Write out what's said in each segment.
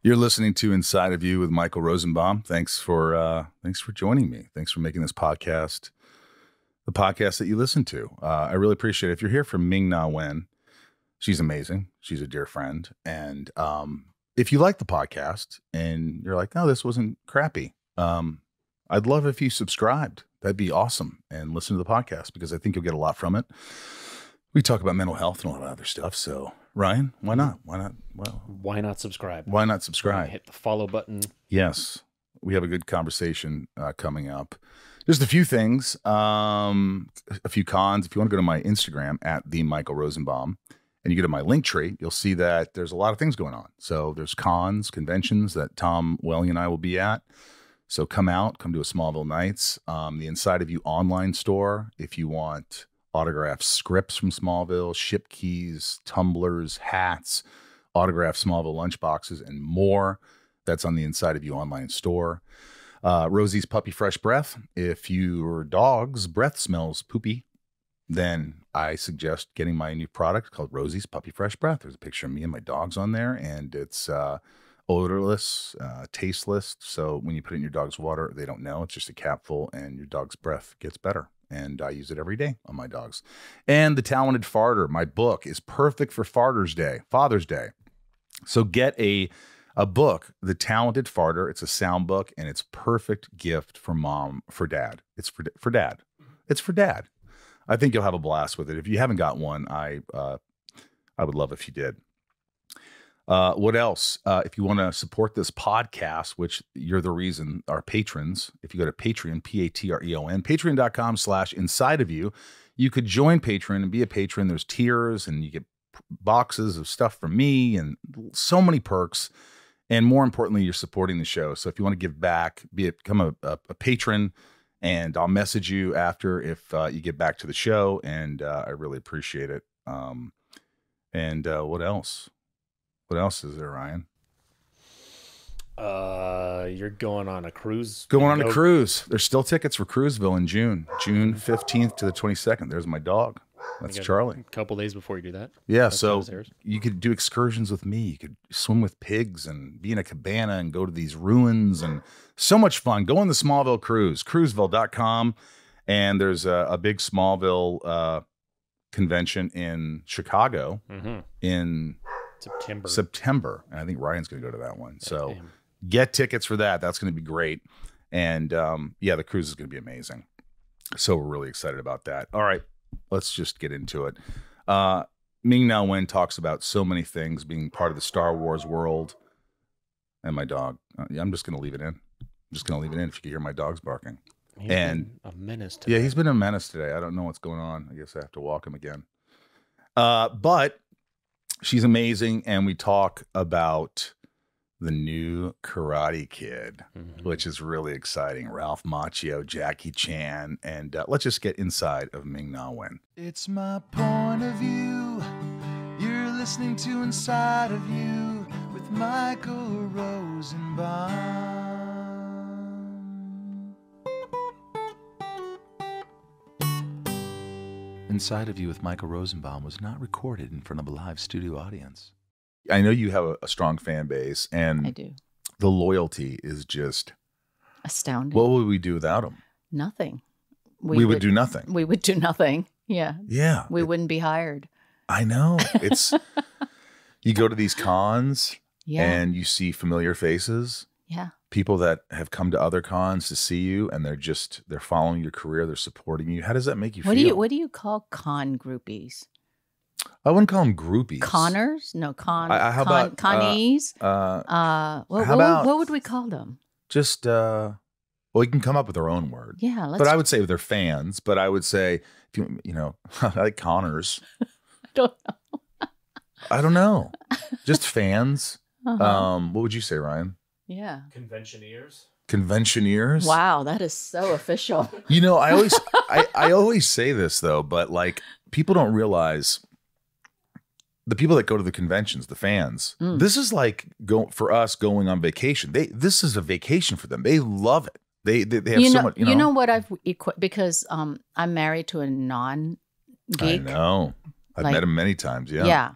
You're listening to Inside of You with Michael Rosenbaum. Thanks for joining me. Thanks for making this podcast the podcast that you listen to. I really appreciate it. If you're here from Ming-Na Wen, she's amazing. She's a dear friend. And if you like the podcast and you're like, oh, this wasn't crappy, I'd love if you subscribed. That'd be awesome. And listen to the podcast because I think you'll get a lot from it. We talk about mental health and a lot of other stuff. So, Ryan, why not? Why not? Well, why not subscribe? Why not subscribe? Hit the follow button. Yes. We have a good conversation coming up. Just a few things, a few cons. If you want to go to my Instagram at the Michael Rosenbaum and you go to my link tree, you'll see that there's a lot of things going on. So there's cons, conventions that Tom Welling and I will be at. So come to a Smallville Nights. The Inside of You online store, if you want autographed scripts from Smallville, ship keys, tumblers, hats, autographed Smallville lunchboxes, and more. That's on the Inside of You online store. Rosie's Puppy Fresh Breath. If your dog's breath smells poopy, then I suggest getting my new product called Rosie's Puppy Fresh Breath. There's a picture of me and my dogs on there, and it's odorless, tasteless. So when you put it in your dog's water, they don't know. It's just a capful, and your dog's breath gets better. And I use it every day on my dogs. And The Talented Farter, my book, is perfect for Father's Day. So get a book, The Talented Farter. It's a sound book, and it's perfect gift for dad. It's for dad. It's for dad. I think you'll have a blast with it. If you haven't got one, I would love if you did. What else? If you want to support this podcast, which you're the reason, our patrons, if you go to Patreon, Patreon, patreon.com/inside of you, you could join Patreon and be a patron. There's tiers and you get boxes of stuff from me and so many perks. And more importantly, you're supporting the show. So if you want to give back, become a patron, and I'll message you after if you get back to the show. And I really appreciate it. What else? What else is there, Ryan? You're going on a cruise. A cruise. There's still tickets for Cruiseville in June 15th to the 22nd. There's my dog. That's Charlie. A couple days before you do that. Yeah, so you could do excursions with me. You could swim with pigs and be in a cabana and go to these ruins and so much fun. Go on the Smallville cruise, cruiseville.com. And there's a big Smallville convention in Chicago in September. And I think Ryan's going to go to that one. So get tickets for that. That's going to be great. And the cruise is going to be amazing. So we're really excited about that. All right. Let's just get into it. Ming-Na Wen talks about so many things, being part of the Star Wars world. And my dog. I'm just going to leave it in. I'm just going to leave it in if you can hear my dogs barking. He's been a menace today. Yeah, he's been a menace today. I don't know what's going on. I guess I have to walk him again. But she's amazing. And we talk about the new Karate Kid, which is really exciting. Ralph Macchio, Jackie Chan, and let's just get inside of Ming-Na Wen. It's my point of view. You're listening to Inside of You with Michael Rosenbaum. Inside of You with Michael Rosenbaum was not recorded in front of a live studio audience. I know you have a strong fan base, and I do. The loyalty is just astounding. What would we do without them? Nothing. We would do nothing. We would do nothing. Yeah. Yeah. We wouldn't be hired. I know. It's you go to these cons and you see familiar faces. Yeah. People that have come to other cons to see you, and they're following your career, they're supporting you. How does that make you feel? What do you call con groupies? I wouldn't call them groupies. Connors? No, how about connies? What would we call them? Just we can come up with our own word. Yeah, but I would say they're fans. But I would say, I like Connors. I don't know. Just fans. What would you say, Ryan? Yeah. Conventioneers. Wow, that is so official. I always say this though, but like people don't realize the people that go to the conventions, the fans, this is like for us going on vacation. This is a vacation for them. They love it. They have so much. You know what I've because I'm married to a non-geek. I know. I've met him many times. Yeah. Yeah,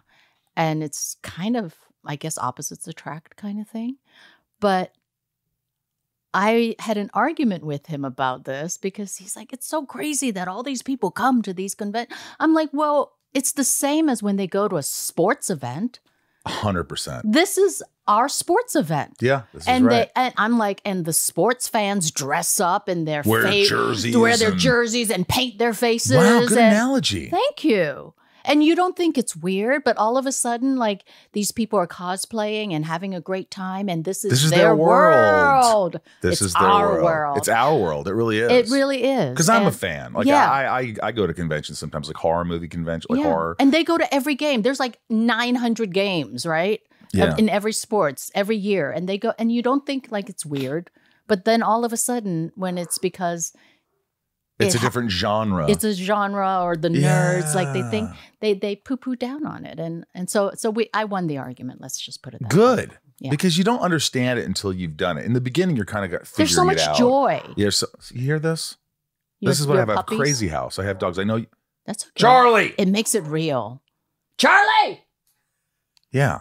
and it's kind of I guess opposites attract kind of thing. But I had an argument with him about this because he's like, it's so crazy that all these people come to these conventions. I'm like, well, it's the same as when they go to a sports event. 100%. This is our sports event. Yeah, this is right. And I'm like, and the sports fans dress up in their wear their jerseys and paint their faces. Wow, good analogy. Thank you. And you don't think it's weird, but all of a sudden, like, these people are cosplaying and having a great time, and this is their world. This is our world. It's our world. It really is. It really is. Because I'm a fan. Like, I go to conventions sometimes, like horror movie conventions, like horror. And they go to every game. There's like 900 games, right? Yeah. In every sports, every year. And they go, and you don't think like it's weird. But then all of a sudden, when it's because... It's a different genre. It's a genre, or the nerds, like they think they poo-poo down on it, and so I won the argument. Let's just put it that way. Good, because you don't understand it until you've done it. In the beginning, you're kind of figuring it out. There's so much joy. Yeah, you hear this? This is what I have. I have a crazy house. I have dogs. I know. That's okay. Charlie. It makes it real. Charlie. Yeah.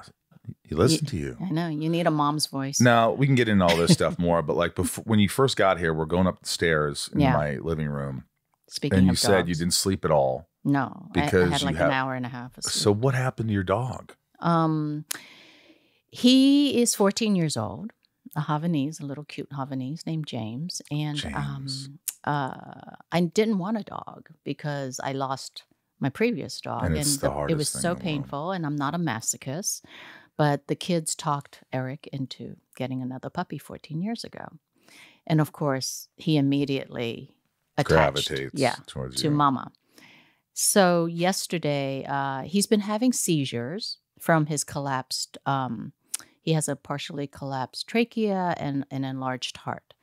He listened to you. I know. You need a mom's voice. Now, we can get into all this stuff more, but like before, when you first got here, we're going up the stairs in my living room. Speaking and of you dogs. said you didn't sleep at all. No. Because I had like an hour and a half of sleep. So what happened to your dog? He is 14 years old, a Havanese, a little cute Havanese named James. And I didn't want a dog because I lost my previous dog. And it's the hardest it was thing so in the world. painful, and I'm not a masochist. But the kids talked Eric into getting another puppy 14 years ago. And of course, he immediately gravitates to mama. So yesterday, he's been having seizures from his collapsed, he has a partially collapsed trachea and an enlarged heart.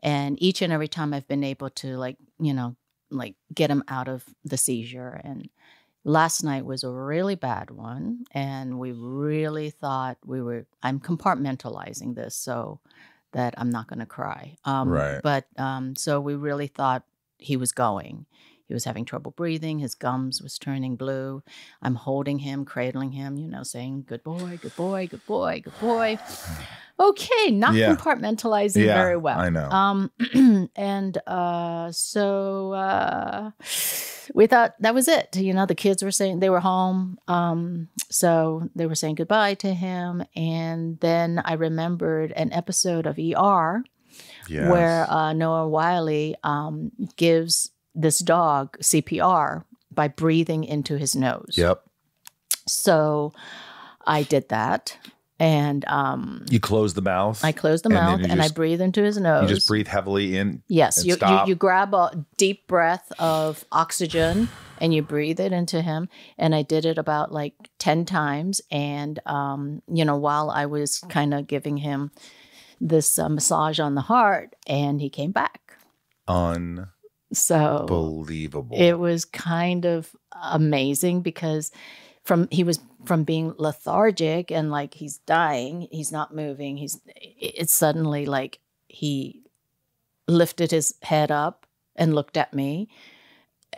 And each and every time I've been able to get him out of the seizure. And last night was a really bad one, and we really thought I'm compartmentalizing this so that I'm not going to cry. Right. But so we really thought he was going. He was having trouble breathing. His gums was turning blue. I'm holding him, cradling him, saying, good boy, good boy, good boy, good boy. Okay, not compartmentalizing very well. I know. So we thought that was it. The kids were saying they were home. So they were saying goodbye to him. And then I remembered an episode of ER where Noah Wiley gives this dog CPR by breathing into his nose. Yep. So I did that. And you close the mouth. I close the mouth and I breathe into his nose. You just breathe heavily in. Yes, you grab a deep breath of oxygen and you breathe it into him. And I did it about 10 times. And while I was kind of giving him this massage on the heart, and he came back. Unbelievable. It was kind of amazing because from being lethargic and he's dying, he's not moving. It's suddenly he lifted his head up and looked at me,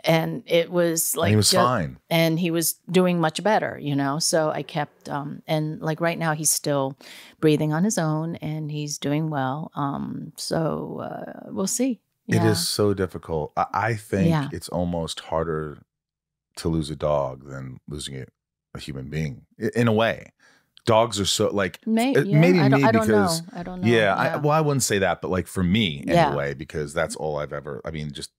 and it was and he was fine, and he was doing much better, So I kept and right now he's still breathing on his own and he's doing well. So we'll see. It is so difficult. I think it's almost harder to lose a dog than losing a human being in a way. Dogs are so maybe I me don't because know. I don't know. Yeah, I wouldn't say that, but for me anyway, because that's all I've ever. I mean, just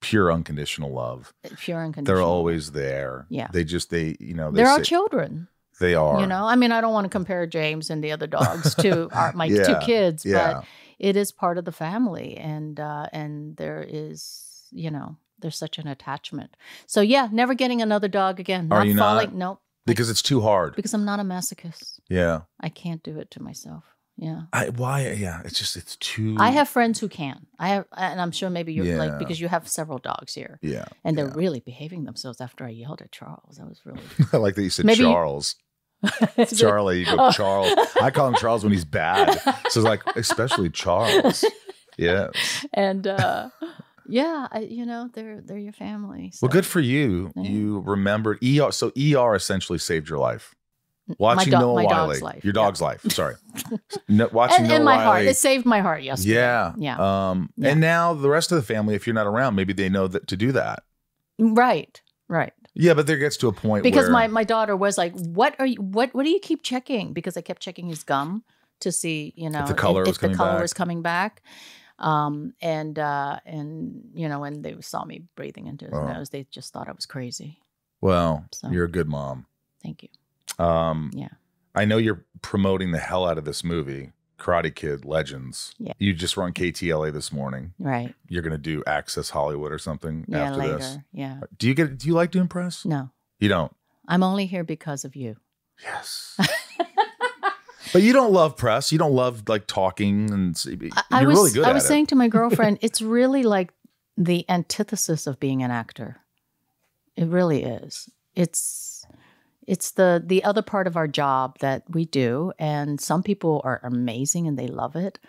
pure unconditional love. Pure unconditional. They're always there. Yeah. They're our children. They are. I mean, I don't want to compare James and the other dogs to my two kids, but it is part of the family, and there is there's such an attachment. So never getting another dog again. Are you not? Nope. Because it's too hard. Because I'm not a masochist. Yeah. I can't do it to myself. Yeah. Why? Yeah. It's too. I have friends who can. And I'm sure maybe you're because you have several dogs here. Yeah. And they're really behaving themselves after I yelled at Charles. That was really. I like that you said Charles. Charlie, you go Charles. I call him Charles when he's bad. So it's especially Charles. Yes. And they're your family. So. Well, good for you. Yeah. You remembered ER. So ER essentially saved your life. Watching Noah my Wiley, dog's life. your dog's life. Sorry, watching Noah and my Wiley. heart. It saved my heart yesterday. Yeah, yeah. And now the rest of the family, if you're not around, maybe they know that to do that. Right. Yeah, but there gets to a point because where my daughter was like, "What do you keep checking?" Because I kept checking his gum to see, if the color was coming back. And when they saw me breathing into his nose, they just thought I was crazy. Well, So. you're a good mom. Thank you. Yeah. I know you're promoting the hell out of this movie, Karate Kid Legends. Yeah. You just run KTLA this morning. Right. You're going to do Access Hollywood or something after later. this. Yeah. Do you like doing press? No. You don't? I'm only here because of you. Yes. But you don't love press. You don't love like talking and you're really good at it. I was saying to my girlfriend, it's really like the antithesis of being an actor. It really is. It's the other part of our job that we do, and some people are amazing and they love it.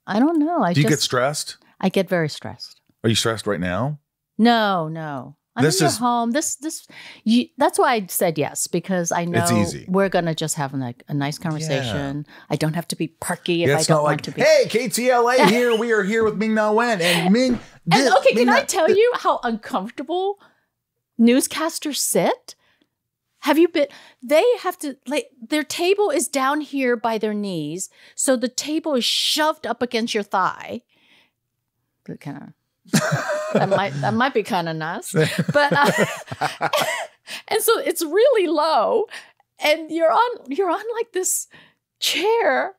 I don't know. Do you get stressed? I get very stressed. Are you stressed right now? No. I'm in your home. That's why I said yes, because I know it's easy. We're gonna just have a nice conversation. Yeah. I don't have to be perky if I it's don't not want like, to be. Hey, KTLA here. We are here with Ming-Na Wen and Ming. Can I tell you how uncomfortable newscasters sit? Have you been? They have to their table is down here by their knees, so the table is shoved up against your thigh. But kind of. that might be kind of nice, but and so it's really low, and you're on like this chair,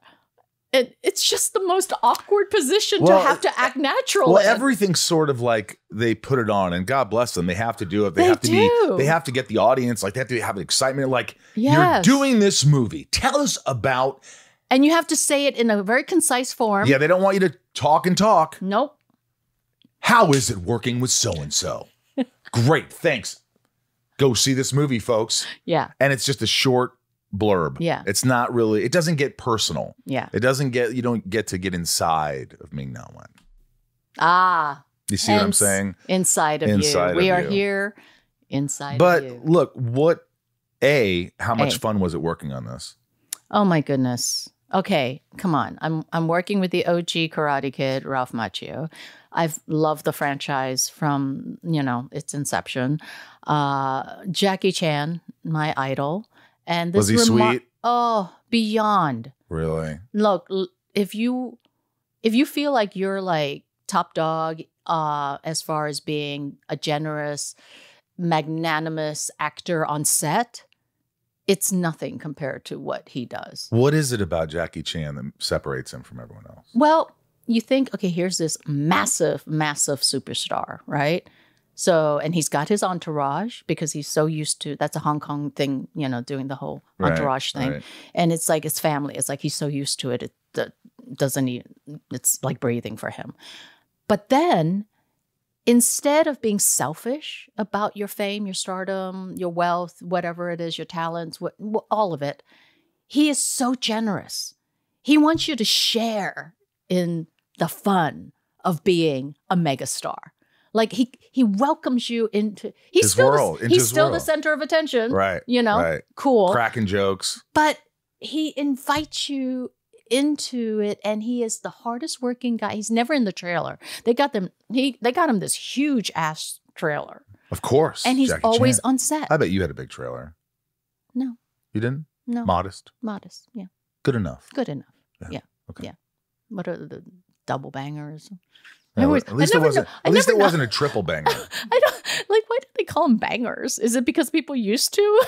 and it's just the most awkward position to have to act natural. Well, everything's sort of like they put it on, and God bless them, they have to do it. They have to get the audience, like they have to have excitement. Like you're doing this movie. Tell us about. And you have to say it in a very concise form. Yeah, they don't want you to talk and talk. Nope. How is it working with so-and-so? Great, thanks. Go see this movie, folks. Yeah. And it's just a short blurb. Yeah. It's not really, it doesn't get personal. Yeah. You don't get to get inside of Ming-Na Wen. Ah. You see what I'm saying? Inside of you. We are here inside of you. But look, how much fun was it working on this? Oh my goodness. Okay, come on. I'm working with the OG Karate Kid, Ralph Macchio. I've loved the franchise from, its inception. Jackie Chan, my idol. And this was he sweet? Oh, beyond. Really? Look, if you feel like you're like top dog as far as being a generous, magnanimous actor on set, it's nothing compared to what he does. What is it about Jackie Chan that separates him from everyone else? Well, you think, okay, here's this massive, massive superstar, right? So, and he's got his entourage because he's so used to, that's a Hong Kong thing, doing the whole entourage thing. Right. And it's like his family. It's like he's so used to it. It doesn't even, it's like breathing for him. But then, instead of being selfish about your fame, your stardom, your wealth, whatever it is, your talents, all of it, he is so generous. He wants you to share in the fun of being a megastar. Like he welcomes you into his world. He's still the center of attention. Right. Right. Cool. Cracking jokes. But he invites you into it, and he is the hardest working guy. He's never in the trailer. They got him this huge ass trailer. Of course. And he's Jackie always Chan. on set. I bet you had a big trailer. No. You didn't? No. Modest. Yeah. Good enough. Good enough. Yeah. Okay. Yeah. What are the double bangers? No, at least it wasn't a triple banger. I don't like. Why do they call them bangers? Is it because people used to?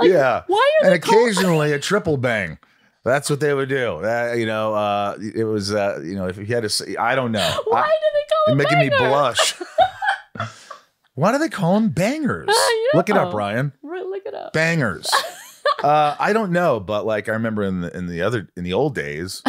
Yeah. Why are they occasionally a triple bang? That's what they would do. It was if you had to say, I don't know. Why do they call them making bangers? me blush. Why do they call them bangers? Look it up, Ryan. Look it up. Bangers. I don't know, but like I remember in the old days,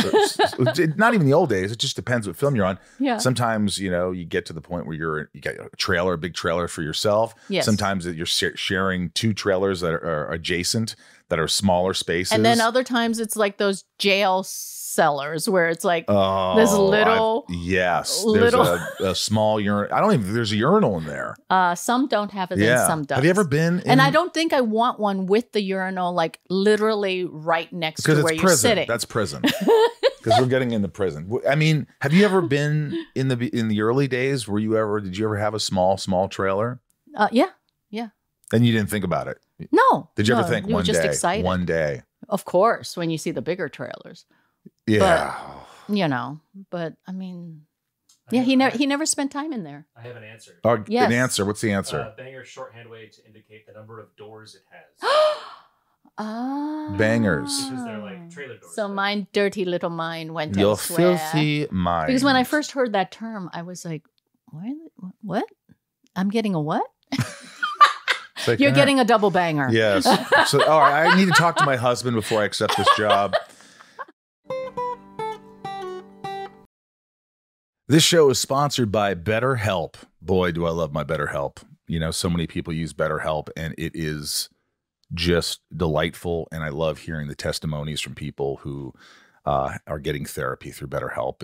not even the old days. It just depends what film you're on. Yeah. Sometimes, you get to the point where you get a big trailer for yourself. Yes. Sometimes you're sharing 2 trailers that are adjacent, that are smaller spaces. And then other times it's like those jail cellars where it's like this little. There's a small urinal. I don't even think there's a urinal in there. Some don't have it, and some don't. Have you ever been and I don't think I want one with the urinal like literally right next to where you're sitting. That's prison. Because we're getting into prison. I mean, have you ever been in the early days? Did you ever have a small trailer? Yeah. And you didn't think about it? No. Did you ever think you were just excited. one day? Of course, when you see the bigger trailers. Yeah. But I mean, he never spent time in there. I have an answer. Oh, yes. An answer. What's the answer? Banger's shorthand way to indicate the number of doors it has. Bangers. Because they're like trailer doors. So my dirty little mind went Your elsewhere. filthy mind. Because when I first heard that term, I was like, what? I'm getting a what? Like, You're getting a double banger. Yes. So, all right, I need to talk to my husband before I accept this job. This show is sponsored by BetterHelp. Boy, do I love my BetterHelp. So many people use BetterHelp, and it is just delightful. And I love hearing the testimonies from people who are getting therapy through BetterHelp.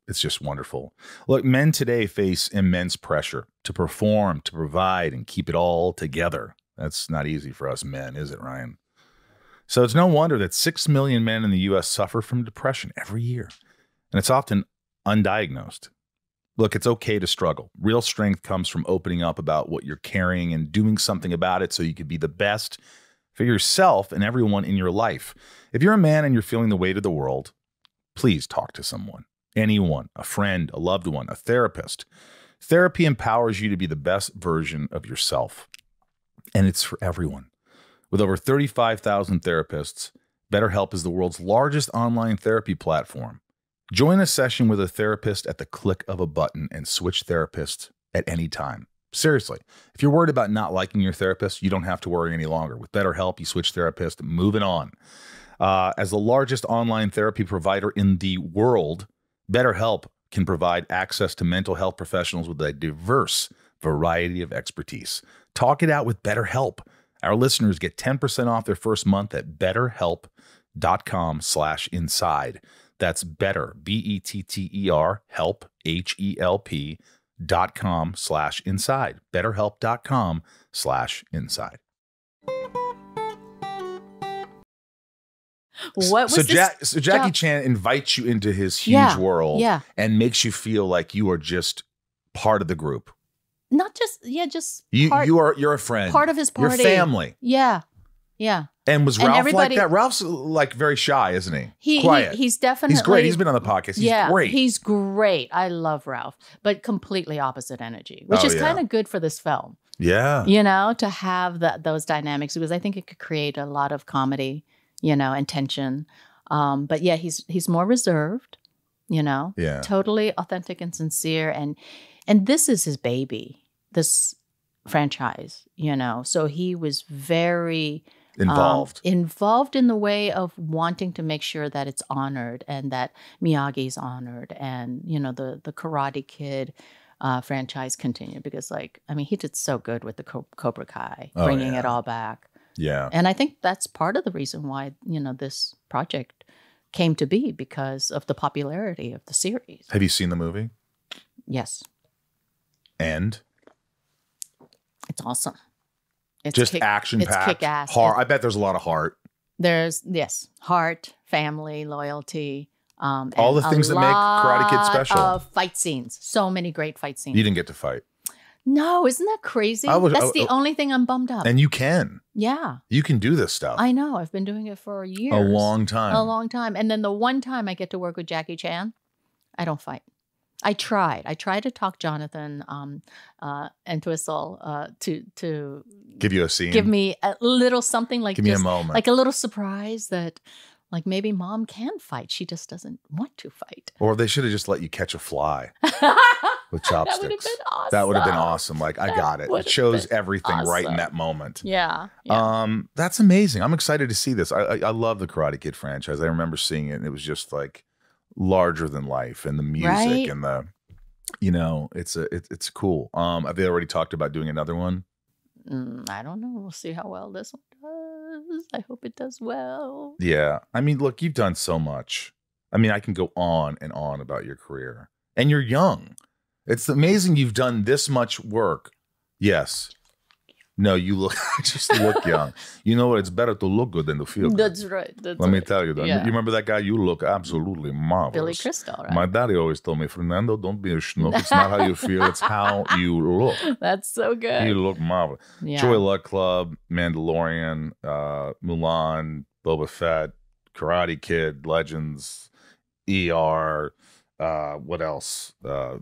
It's just wonderful. Look, men today face immense pressure to perform, to provide, and keep it all together. That's not easy for us men, is it, Ryan? So it's no wonder that 6 million men in the U.S. suffer from depression every year. And it's often undiagnosed. Look, it's okay to struggle. Real strength comes from opening up about what you're carrying and doing something about it so you can be the best for yourself and everyone in your life. If you're a man and you're feeling the weight of the world, please talk to someone. Anyone, a friend, a loved one, a therapist. Therapy empowers you to be the best version of yourself. And it's for everyone. With over 35,000 therapists, BetterHelp is the world's largest online therapy platform. Join a session with a therapist at the click of a button and switch therapists at any time. Seriously, if you're worried about not liking your therapist, you don't have to worry any longer. With BetterHelp, you switch therapist, moving on. As the largest online therapy provider in the world, BetterHelp can provide access to mental health professionals with a diverse variety of expertise. Talk it out with BetterHelp. Our listeners get 10% off their first month at betterhelp.com/inside. That's better, BETTER, help, HELP.com/inside. BetterHelp.com/inside. What was so Jackie Chan invites you into his huge world and makes you feel like you are just part of the group. Not just you're a friend. Part of his party. Your family. Yeah. And was Ralph like that? Ralph's like very shy, isn't he? Quiet. He's definitely. He's great. He's been on the podcast. He's great. He's great. I love Ralph, but completely opposite energy, which is kind of good for this film. Yeah. To have those dynamics, because I think it could create a lot of comedy, and tension. But yeah, he's more reserved, totally authentic and sincere. And this is his baby, this franchise, so he was very involved in the way of wanting to make sure that it's honored and that Miyagi's honored and, the Karate Kid franchise continued because he did so good with the Cobra Kai, bringing it all back. Yeah. And I think that's part of the reason why, this project came to be because of the popularity of the series. Have you seen the movie? Yes. And? It's awesome. It's just action-packed. It's kick-ass. Heart. I bet there's a lot of heart. There's, heart, family, loyalty. All the things that make Karate Kid special. Of fight scenes. So many great fight scenes. You didn't get to fight. No, isn't that crazy? That's the only thing I'm bummed up. And you can. Yeah. You can do this stuff. I know. I've been doing it for years. A long time. A long time. And then the one time I get to work with Jackie Chan, I don't fight. I tried to talk Jonathan Entwistle to give you a scene. Give me a little something like give me a moment. Like a little surprise that maybe mom can fight. She just doesn't want to fight. Or they should have just let you catch a fly with chopsticks. That would have been awesome. That would have been awesome. I got it. It shows everything right in that moment. Yeah. That's amazing. I'm excited to see this. I love the Karate Kid franchise. I remember seeing it and it was just like larger than life, and the music Right? and the, it's cool. Have they already talked about doing another one? I don't know. We'll see how well this one does. I hope it does well. Yeah. I mean, look, you've done so much. I mean, I can go on and on about your career, and you're young. It's amazing you've done this much work. Yes. No, you just look young. You know what? It's better to look good than to feel good. That's right. Let me tell you that. Yeah. You remember that guy? You look absolutely marvelous. Billy Crystal, right? My daddy always told me, Fernando, don't be a schnook. It's not how you feel. It's how you look. That's so good. You look marvelous. Yeah. Joy Luck Club, Mandalorian, Mulan, Boba Fett, Karate Kid, Legends, ER. What else?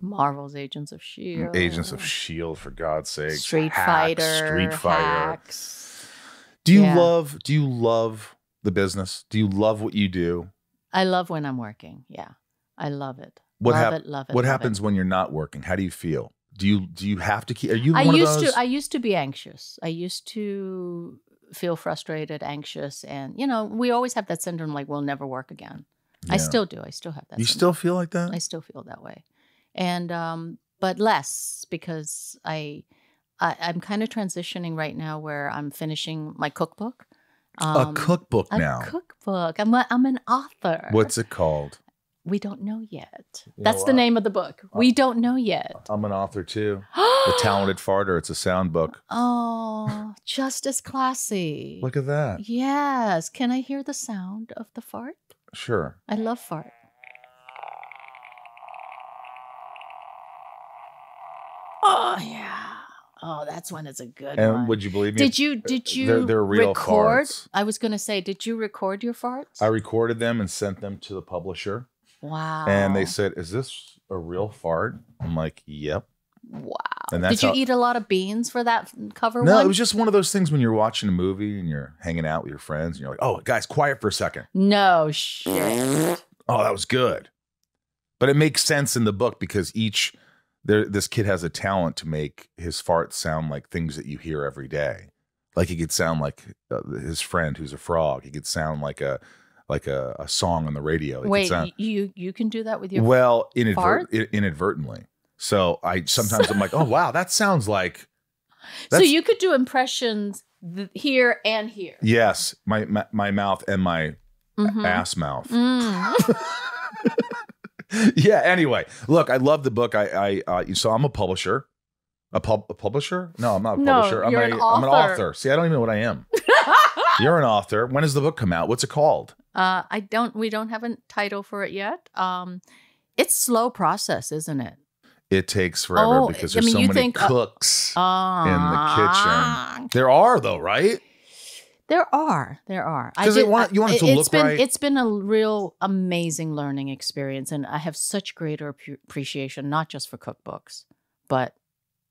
Marvel's Agents of S.H.I.E.L.D. Agents of S.H.I.E.L.D., for God's sake. Street Hacks, Fighter. Street Fighter. Hacks. Do you Yeah. love the business? Do you love what you do? I love when I'm working. Yeah. I love it. What love it. Love it. What love happens it. when you're not working? How do you feel? Do you have to keep? Are you I one used of those? to. I used to be anxious. I used to feel frustrated, anxious, and we always have that syndrome like we'll never work again. I Yeah. still do. I still have that. You syndrome. still feel like that? I still feel that way, and but less because I'm kind of transitioning right now where I'm finishing my cookbook. A cookbook A now. cookbook. I'm an author. What's it called? We don't know yet. You That's know the what? name of the book. We don't know yet. I'm an author too. The Talented Farter. It's a sound book. Oh, just as classy. Look at that. Yes. Can I hear the sound of the fart? Sure. I love fart. Oh yeah. Oh, that's when it's a good And one. would you believe me? Did you They're real record? farts. I was gonna say, did you record your farts? I recorded them and sent them to the publisher. Wow. And they said, "Is this a real fart?" I'm like, "Yep." Wow. And that's Did you how- eat a lot of beans for that cover No, one? it was just one of those things when you're watching a movie and you're hanging out with your friends and you're like, "Oh, guys, quiet for a second." No shit. Oh, that was good. But it makes sense in the book because this kid has a talent to make his farts sound like things that you hear every day. Like he could sound like his friend who's a frog. He could sound like a song on the radio. It could Wait, sound, you can do that with your well, farts? inadvertently. So sometimes I'm like, "Oh wow, that sounds like." So you could do impressions here and here. Yes, my mouth and my Mhm. ass mouth. Mm. Yeah. Anyway, look, I love the book. So I'm a publisher. A publisher? No, I'm not a No, publisher. you're I'm an an author. author. See, I don't even know what I am. You're an author. When does the book come out? What's it called? We don't have a title for it yet. It's slow process, isn't it? It takes forever Oh, because I there's mean, so you many think, cooks in the Ah. kitchen. There are though, right? There are. Because you want it to look right. It's been a real amazing learning experience, and I have such greater appreciation, not just for cookbooks, but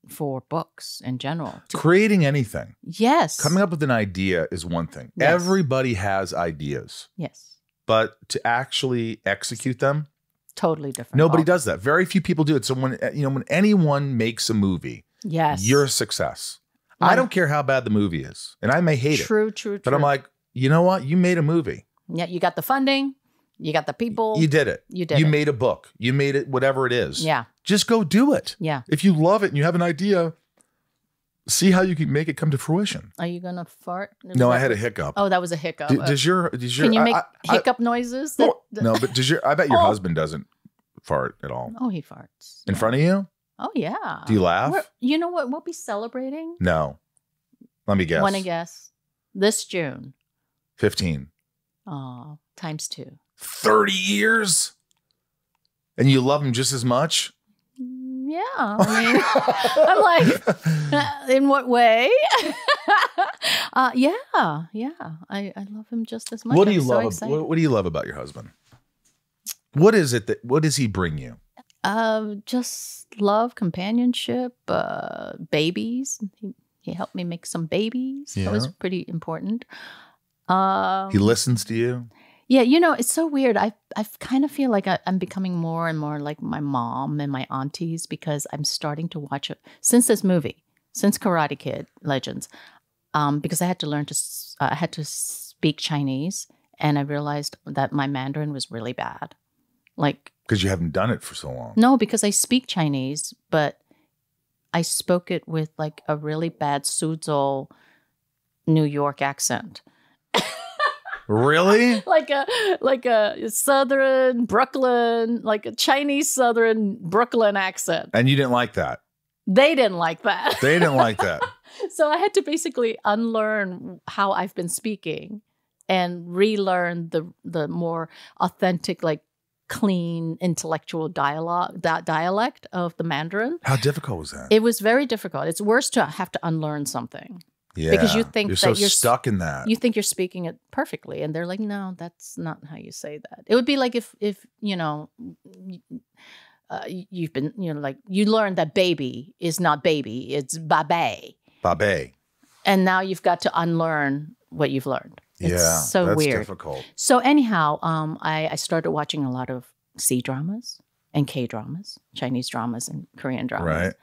for books in general. Creating anything. Yes. Coming up with an idea is one thing. Yes. Everybody has ideas, Yes. but to actually execute them, Totally different. nobody ballgame. does that. Very few people do it. So when anyone makes a movie, Yes. you're a success. I don't care how bad the movie is, and I may hate it. True. But I'm like, you know what? You made a movie. Yeah, you got the funding, you got the people. You did it. You did You it. made a book. You made it, whatever it is. Yeah. Just go do it. Yeah. If you love it and you have an idea, see how you can make it come to fruition. Are you gonna fart? No, I had a hiccup. Oh, that was a hiccup. Does your Can you make hiccup noises? no, but I bet your Oh. husband doesn't fart at all. Oh, he farts. In front of you? Oh, yeah. Do you laugh? You know what? We'll be celebrating. No. Let me guess. Want to guess? This June. 15. Oh, times 2. 30 years? And you love him just as much? Yeah. I mean, I'm like, in what way? Yeah. I love him just as much. What do you I'm so love? excited. What do you love about your husband? What is it what does he bring you? Just love, companionship, babies. He helped me make some babies. Yeah. That was pretty important. He listens to you? Yeah, it's so weird. I kind of feel like I'm becoming more and more like my mom and my aunties because I'm starting to watch it since this movie, since Karate Kid Legends, because I had to learn I had to speak Chinese, and I realized that my Mandarin was really bad. Like, Because you haven't done it for so long. no, because I speak Chinese, but I spoke it with like a really bad Suzhou, New York accent. Really? like a Southern Brooklyn, like a Chinese Southern Brooklyn accent. And you didn't like that. They didn't like that. They didn't like that. So I had to basically unlearn how I've been speaking and relearn the more authentic, like clean, intellectual dialect of the Mandarin. How difficult was that? It was very difficult. It's worse to have to unlearn something. Yeah. Because you think you're that so you're stuck in that. You think you're speaking it perfectly, and they're like, "No, that's not how you say that." It would be like if you know, you've been like you learned that baby is not baby, it's babe. Babe. And now you've got to unlearn what you've learned. It's so that's weird. difficult. So anyhow, I started watching a lot of C dramas and K dramas, Chinese dramas and Korean dramas. Right.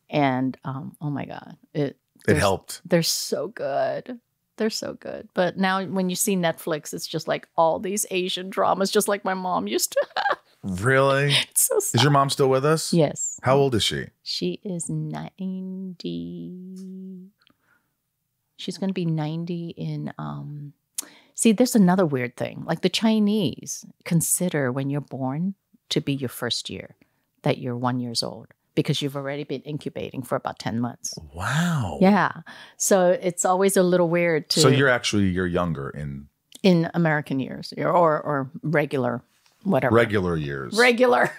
And oh my God, It helped. They're so good. They're so good. But now when you see Netflix, it's just like all these Asian dramas, just like my mom used to have. Really? It's so sad. Is your mom still with us? Yes. How old is she? She is 90. She's going to be 90 in see, there's another weird thing. Like the Chinese consider when you're born to be your first year, that you're 1 year old, because you've already been incubating for about 10 months. Wow. Yeah. So it's always a little weird to... So you're younger in American years or regular, whatever. regular years. Regular.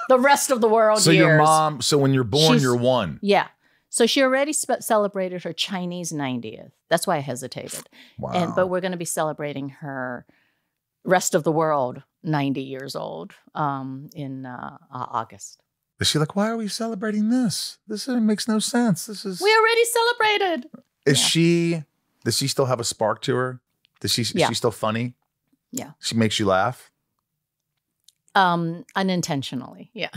The rest of the world So years. your mom, so when you're born, She's- you're one. Yeah. So she already celebrated her Chinese 90th. That's why I hesitated. Wow. But we're going to be celebrating her rest of the world 90 years old in August. Is she like, why are we celebrating this? This makes no sense. This is... We already celebrated. Does she still have a spark to her? Is she still funny? Yeah. She makes you laugh? Unintentionally. Yeah.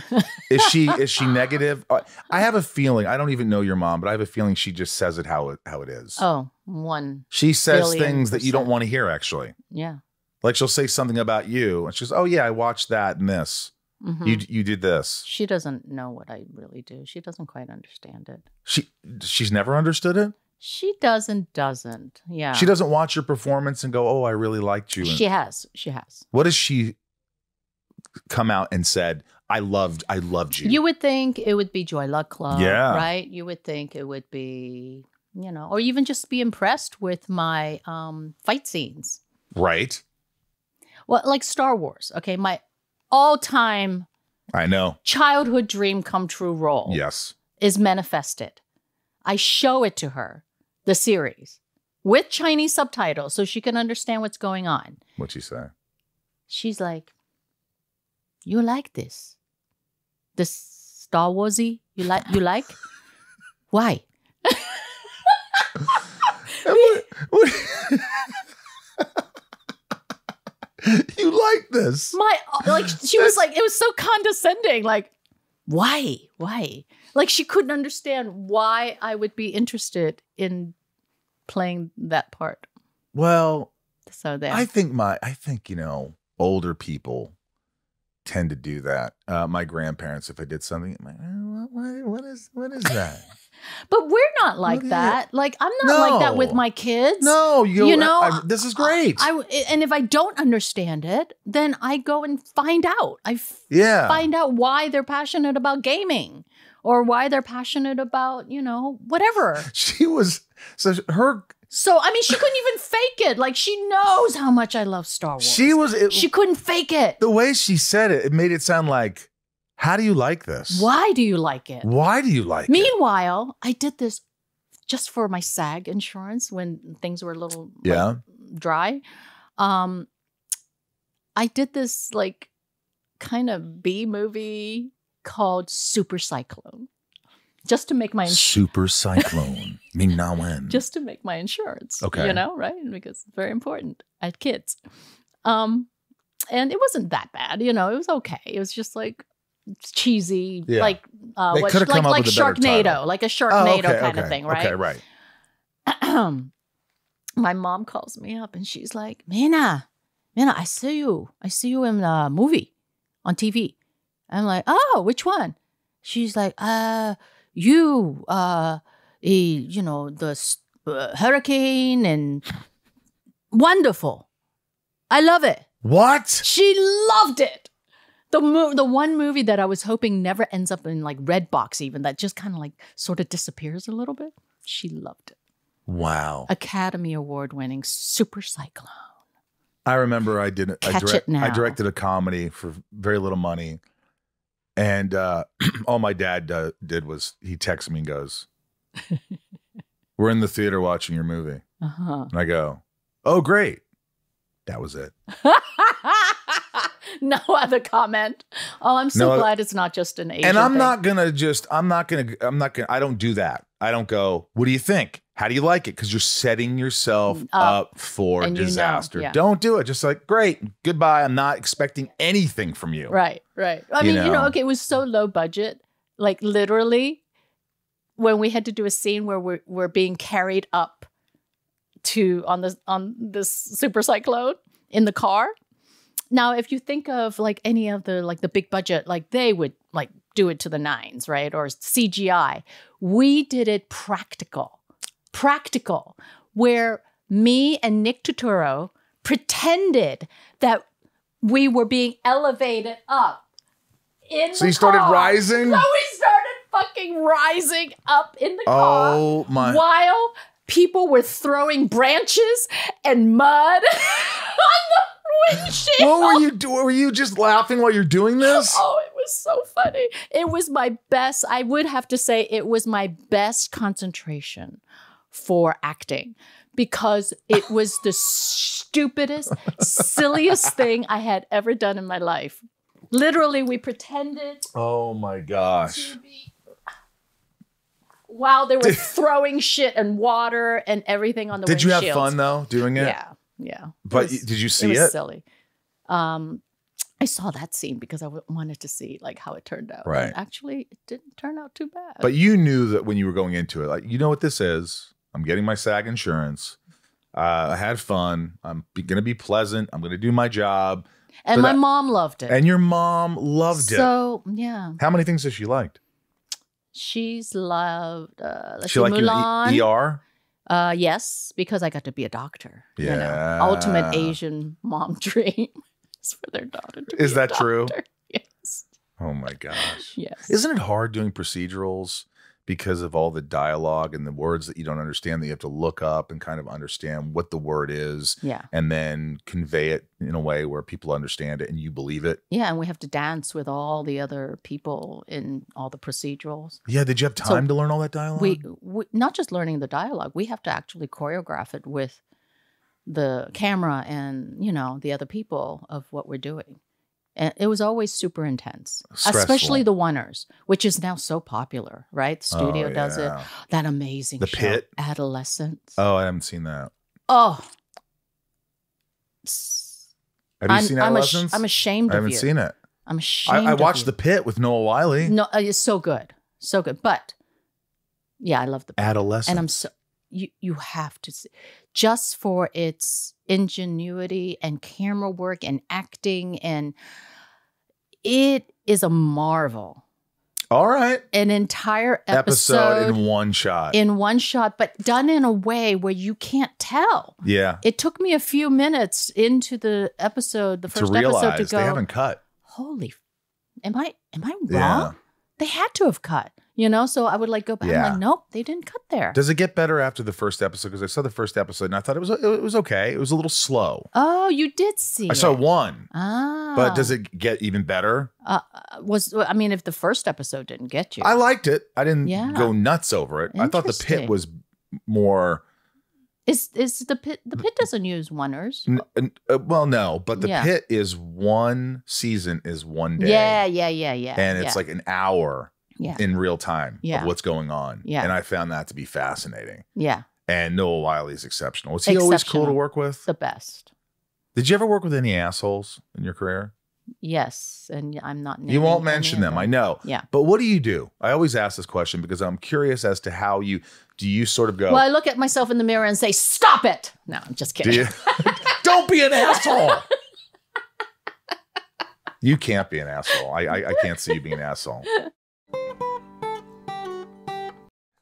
Is she negative? I have a feeling, I don't even know your mom, but I have a feeling she just says it how it is. Oh, 1 She says billion things that you don't percent. want to hear, actually. Yeah. Like she'll say something about you, and she goes, oh yeah, I watched that and this. Mhm. You did this. She doesn't know what I really do. She doesn't quite understand it. She's never understood it? She doesn't. Yeah. She doesn't watch your performance and go, oh, I really liked you. She has. What does she come out and said, I loved you? You would think it would be Joy Luck Club, Yeah. right? You would think it would be, or even just be impressed with my fight scenes. Right. Well, like Star Wars, okay? My all-time I know. childhood dream come true role Yes. is manifested. I show it to her, the series, with Chinese subtitles so she can understand what's going on. What'd she say? She's like, you like this? This Star Warsy? You like? Why? What- you like this? She was like, it was so condescending. Like, why? Like she couldn't understand why I would be interested in playing that part. Well, So there. I think older people tend to do that. My grandparents, if I did something, I'm like, what is that? But we're not like that. Like I'm not like that with No. my kids. No, this is great. And if I don't understand it, then I go and find out. Yeah. Find out why they're passionate about gaming or why they're passionate about, whatever. She was So, I mean, she couldn't even fake it. Like, she knows how much I love Star Wars. She couldn't fake it. The way she said it, it made it sound like, how do you like this? Why do you like it? Why do you like it? Meanwhile, I did this just for my SAG insurance when things were a little dry. I did this like kind of B movie called Super Cyclone. Just to make my Super Cyclone, Ming-Na Wen. just to make my insurance. Okay. Right? Because it's very important. I had kids. And it wasn't that bad, it was okay. It was just like cheesy, Yeah. like They could have come up like with a better Sharknado, title. like a Sharknado kind okay, of thing, right? Okay, right. My mom calls me up and she's like, Ming-Na, I see you in a movie on TV. I'm like, oh, which one? She's like, you, you know, the hurricane and wonderful. I love it. What? She loved it. The one movie that I was hoping never ends up in like Redbox even, that just kind of like sort of disappears a little bit. She loved it. Wow. Academy Award winning Super Cyclone. I remember I directed a comedy for very little money. And all my dad did was he texted me and goes, we're in the theater watching your movie. And I go, oh, great. That was it. No other comment. Oh, I'm so glad it's not just an Asian And I'm thing. not gonna, I don't do that. I don't go, what do you think? How do you like it? Because you're setting yourself up for disaster. Don't do it. Just like, great, goodbye. I'm not expecting anything from you. Right. I mean, okay, it was so low budget. Like literally, when we had to do a scene where we're being carried up on this super cyclone in the car. Now, if you think of like any of the big budget, like they would like do it to the nines, right? Or CGI. We did it practical, where me and Nick Turturro pretended that we were being elevated up in the car. So you started rising? So we started fucking rising up in the car. Oh my. While people were throwing branches and mud on the windshield. What were you doing? Were you just laughing while you're doing this? Oh, it was so funny. It was my best. I would have to say it was my best concentration for acting because it was the stupidest, silliest thing I had ever done in my life. Literally, we pretended. Oh my gosh. While they were throwing shit and water and everything on the windshield. Did you have fun though doing it? Yeah. But did you see it? It was silly. I saw that scene because I wanted to see like how it turned out. Right. And actually, it didn't turn out too bad. But you knew that when you were going into it, like, you know what this is. I'm getting my SAG insurance. I had fun. I'm going to be pleasant. I'm going to do my job. And my mom loved it. And your mom loved it. So, yeah. How many things has she liked? She's loved, let's She see, liked Mulan. you ER? Yes, because I got to be a doctor. Yeah. You know, ultimate Asian mom dream is for their daughter to be Is that a doctor. true? Yes. Oh my gosh. Yes. Isn't it hard doing procedurals because of all the dialogue and the words that you don't understand that you have to look up and kind of understand what the word is and then convey it in a way where people understand it and you believe it? Yeah, and we have to dance with all the other people in all the procedurals. Yeah, did you have time to learn all that dialogue? We not just learning the dialogue, we have to actually choreograph it with the camera and, you know, the other people of what we're doing. And it was always super intense, especially the oneers, which is now so popular, right? The studio does it. That amazing show, Pit? Adolescence. Oh, I haven't seen that. Oh. Have you seen Adolescence? I'm ashamed of you. I haven't seen it. I'm ashamed I watched The Pit with Noah Wiley. No, it's so good. So good. But, yeah, I love The Pit. Adolescence. And I'm so... You have to see, just for its ingenuity and camera work and acting, and it is a marvel. All right. An entire episode in one shot. But done in a way where you can't tell. Yeah. It took me a few minutes into the episode, the first episode, to go, they haven't cut. Holy, am I wrong? Yeah. They had to have cut. You know, so I would like go back. Yeah. I'm like, nope, they didn't cut there. Does it get better after the first episode? Because I saw the first episode and I thought it was okay. It was a little slow. Oh, you did see I saw one. Ah. But does it get even better? I mean, if the first episode didn't get you. I liked it. I didn't go nuts over it. I thought the Pit was more... Is the Pit doesn't use oneers. Well, no, but the Pit is one season is one day. Yeah. And it's like an hour. Yeah. In real time of what's going on. Yeah. And I found that to be fascinating. Yeah. And Noah Wiley is exceptional. Was he always cool to work with? The best. Did you ever work with any assholes in your career? Yes. And I'm not naming You won't mention them, I know. Yeah. But what do you do? I always ask this question because I'm curious as to how do you sort of go... Well, I look at myself in the mirror and say, stop it. No, I'm just kidding. Do you? Don't be an asshole. You can't be an asshole. I can't see you being an asshole.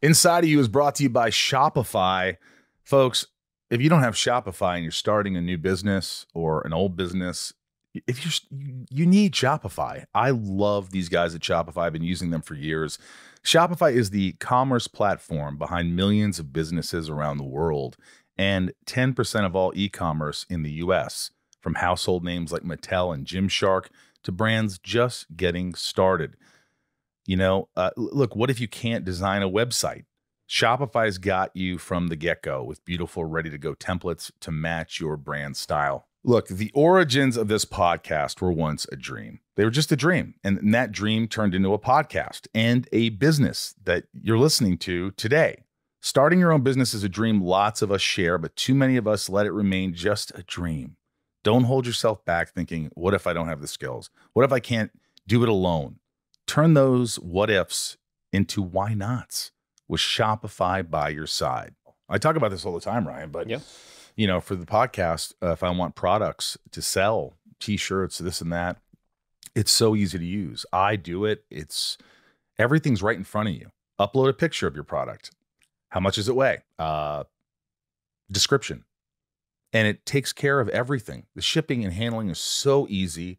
Inside of You is brought to you by Shopify. Folks, if you don't have Shopify and you're starting a new business or an old business, you need Shopify. I love these guys at Shopify. I've been using them for years. Shopify is the commerce platform behind millions of businesses around the world and 10% of all e-commerce in the US, from household names like Mattel and Gymshark to brands just getting started. You know, look, what if you can't design a website? Shopify's got you from the get-go with beautiful, ready-to-go templates to match your brand style. Look, the origins of this podcast were once a dream. They were just a dream. And that dream turned into a podcast and a business that you're listening to today. Starting your own business is a dream lots of us share, but too many of us let it remain just a dream. Don't hold yourself back thinking, what if I don't have the skills? What if I can't do it alone? Turn those what ifs into why nots with Shopify by your side. I talk about this all the time, Ryan, but you know, for the podcast, if I want products to sell, t-shirts, this and that, it's so easy to use. I do it. Everything's right in front of you. Upload a picture of your product. How much does it weigh? Description. And it takes care of everything. The shipping and handling is so easy.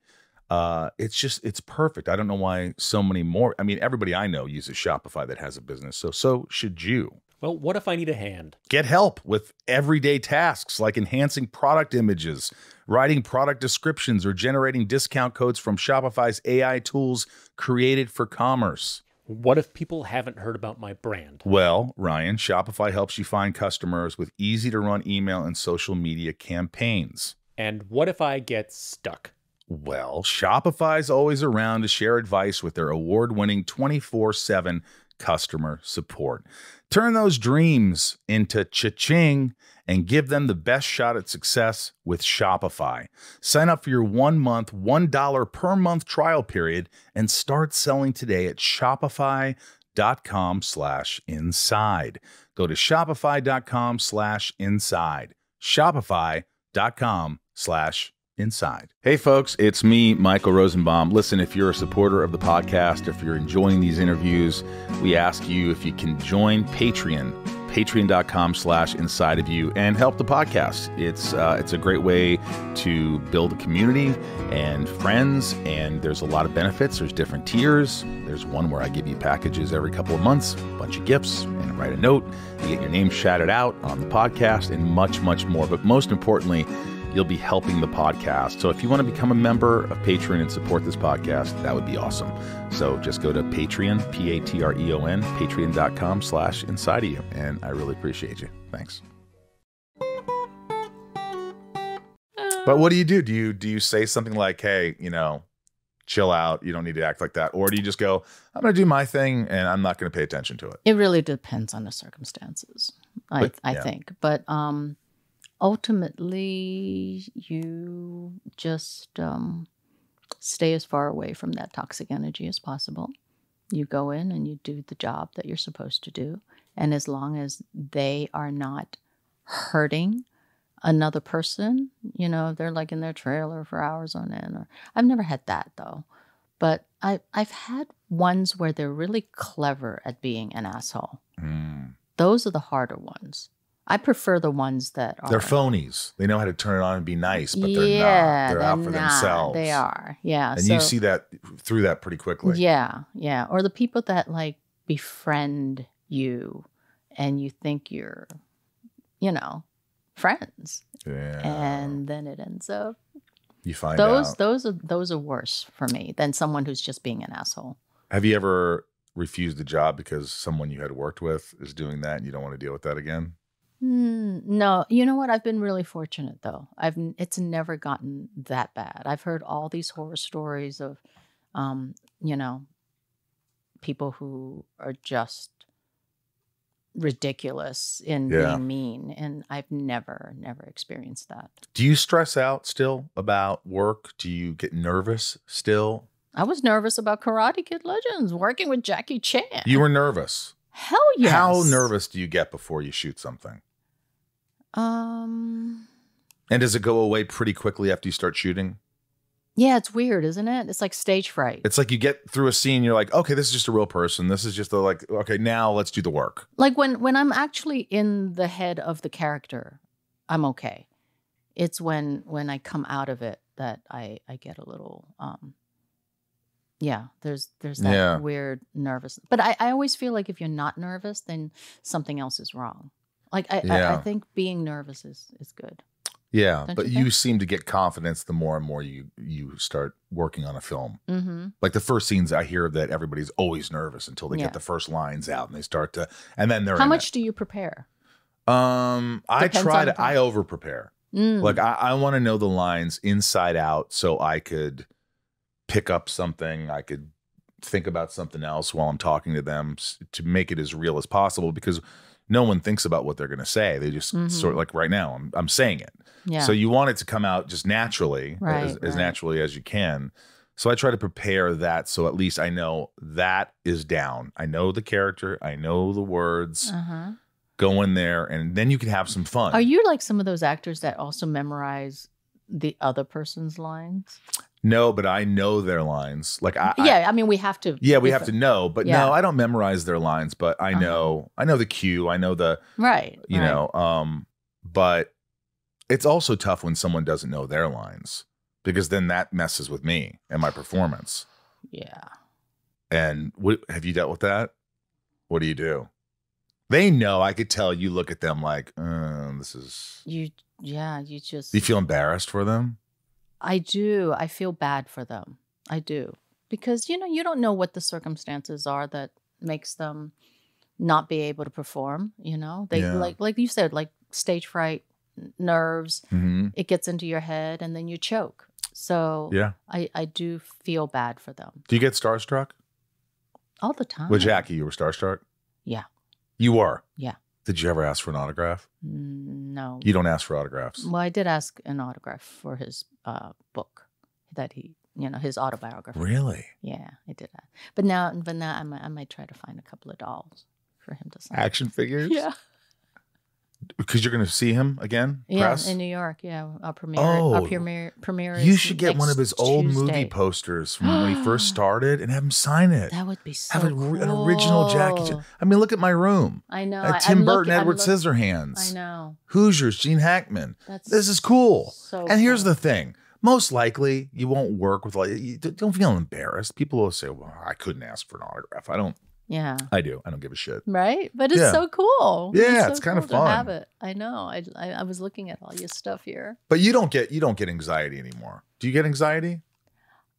It's perfect. I don't know why so many more. I mean, everybody I know uses Shopify that has a business. So should you. Well, what if I need a hand? Get help with everyday tasks like enhancing product images, writing product descriptions, or generating discount codes from Shopify's AI tools created for commerce. What if people haven't heard about my brand? Well, Ryan, Shopify helps you find customers with easy-to-run email and social media campaigns. And what if I get stuck? Well, Shopify's always around to share advice with their award-winning 24/7 customer support. Turn those dreams into cha-ching and give them the best shot at success with Shopify. Sign up for your 1 month, $1 per month trial period and start selling today at shopify.com/inside. Go to shopify.com/inside. Shopify.com/inside. Hey folks, it's me, Michael Rosenbaum. Listen, if you're a supporter of the podcast, if you're enjoying these interviews, we ask you if you can join Patreon, patreon.com/inside of you, and help the podcast. It's a great way to build a community and friends, and there's a lot of benefits. There's different tiers. There's one where I give you packages every couple of months, a bunch of gifts, and write a note. You get your name shouted out on the podcast, and much, much more. But most importantly, you'll be helping the podcast. So if you want to become a member of Patreon and support this podcast, that would be awesome. So just go to Patreon, Patreon, patreon.com/inside of you. And I really appreciate you. Thanks. But what do? Do you say something like, hey, you know, chill out, you don't need to act like that? Or do you just go, I'm going to do my thing and I'm not going to pay attention to it? It really depends on the circumstances, I think. But ultimately, you just stay as far away from that toxic energy as possible. You go in and you do the job that you're supposed to do. And as long as they are not hurting another person, you know, they're like in their trailer for hours on end. I've never had that, though. But I've had ones where they're really clever at being an asshole. Those are the harder ones. I prefer the ones that are... They're phonies. They know how to turn it on and be nice, but they're not. They're out for themselves. They are, yeah. And you see that through that pretty quickly. Yeah, yeah. Or the people that, like, befriend you and you think you're, you know, friends. Yeah. And then it ends up... You find out. Those are worse for me than someone who's just being an asshole. Have you ever refused a job because someone you had worked with is doing that and you don't want to deal with that again? No, you know what? I've been really fortunate though. It's never gotten that bad. I've heard all these horror stories of, you know, people who are just ridiculous in being mean, and I've never experienced that. Do you stress out still about work? Do you get nervous still? I was nervous about Karate Kid Legends, working with Jackie Chan. You were nervous? Hell yes. How nervous do you get before you shoot something? And does it go away pretty quickly after you start shooting? Yeah, it's weird, isn't it? It's like stage fright. It's like you get through a scene, you're like, okay, this is just a real person. This is just okay, now let's do the work. Like when I'm actually in the head of the character, I'm okay. It's when I come out of it that I get a little there's that weird nervous. But I always feel like if you're not nervous, then something else is wrong. Like I think being nervous is good. Yeah, Don't but you you think? seem to get confidence the more and more you start working on a film. Mm-hmm. Like the first scenes, I hear that everybody's always nervous until they Yeah. get the first lines out and they start to, and then they're How in much do you prepare? it. I Depends try on to, the- I over prepare. Mm. Like I want to know the lines inside out so I could pick up something. I could think about something else while I'm talking to them to make it as real as possible, because no one thinks about what they're going to say. They just sort of like right now, I'm saying it. Yeah. So you want it to come out just naturally, Right, as right. naturally as you can. So I try to prepare that so at least I know that is down. I know the character. I know the words. Uh-huh. Go in there, and then you can have some fun. Are you like some of those actors that also memorize the other person's lines? No, but I know their lines. Like I mean, we have to. we have to know. But Yeah. no, I don't memorize their lines. But I know, I know the cue. I know the, Right. you right. know. But it's also tough when someone doesn't know their lines, because then that messes with me and my performance. Yeah. And have you dealt with that? What do you do? They know. I could tell. You look at them like, this is. You just. Do you feel embarrassed for them? I do. I feel bad for them. I do. Because, you don't know what the circumstances are that makes them not be able to perform, They Yeah. like you said, like stage fright, nerves, Mm-hmm. it gets into your head and then you choke. So Yeah. I do feel bad for them Do you get starstruck? all the time. With Jackie, you were starstruck? Yeah. You were? Yeah. Did you ever ask for an autograph? No. You don't ask for autographs. Well, I did ask an autograph for his book that he, his autobiography. Really? Yeah, I did that. But now I might try to find a couple of dolls for him to sign. Action figures? Yeah. Because you're going to see him again? Yeah, Press? in New York. Yeah, our premiere. Oh. Our premiere. You is should get one of his next old movie Tuesday. posters from when he first started and have him sign it. That would be so Have cool. an original Jackie Chan. I mean, look at my room. I know. Tim I'm Burton, I'm Edward look- Scissorhands. I know. Hoosiers, Gene Hackman. That's This is cool. so And here's cool. the thing. Most likely, you won't work with don't feel embarrassed. People will say, well, I couldn't ask for an autograph. I don't. Yeah. I do. I don't give a shit. Right? But it's Yeah. so cool. Yeah, so it's kind of cool to fun. have it. I know. I was looking at all your stuff here. But you don't get anxiety anymore. Do you get anxiety?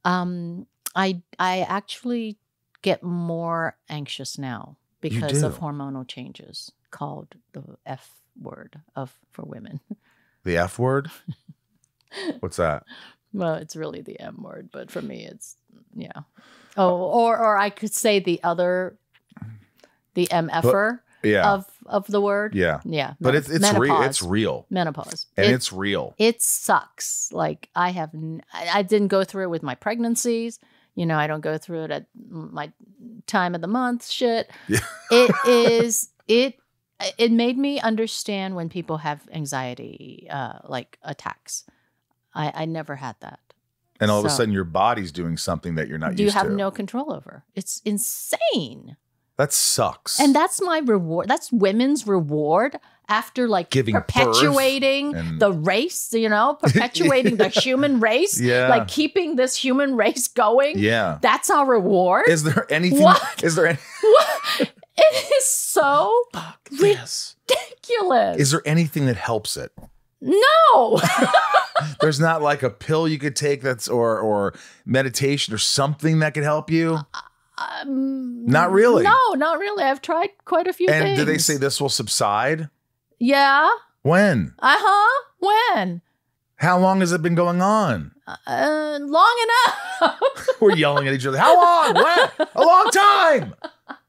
I actually get more anxious now because of do? hormonal changes called the F word for women. The F word? What's that? Well, it's really the M word, but for me it's Oh, or I could say the MFer Yeah. of the word. Yeah. Yeah. But it's real. menopause. It's real. Menopause. And it's real. It sucks. Like I didn't go through it with my pregnancies. I don't go through it at my time of the month shit. Yeah. It made me understand when people have anxiety, like attacks. I never had that. And all of a So- sudden your body's doing something that you're not You used have to. no control over. It's insane. That sucks. And that's my reward. That's women's reward after like Giving birth perpetuating and- the race, perpetuating the human race, Yeah. like keeping this human race going. Yeah. That's our reward. Is there anything? What? Is there any? What? It is so Yes. ridiculous. Is there anything that helps it? No. There's not like a pill you could take or meditation or something that could help you. Not really. No, not really. I've tried quite a few And things. do they say this will subside? Yeah. When? Uh-huh. When? How long has it been going on? Long enough. We're yelling at each other. How long? When? A long time.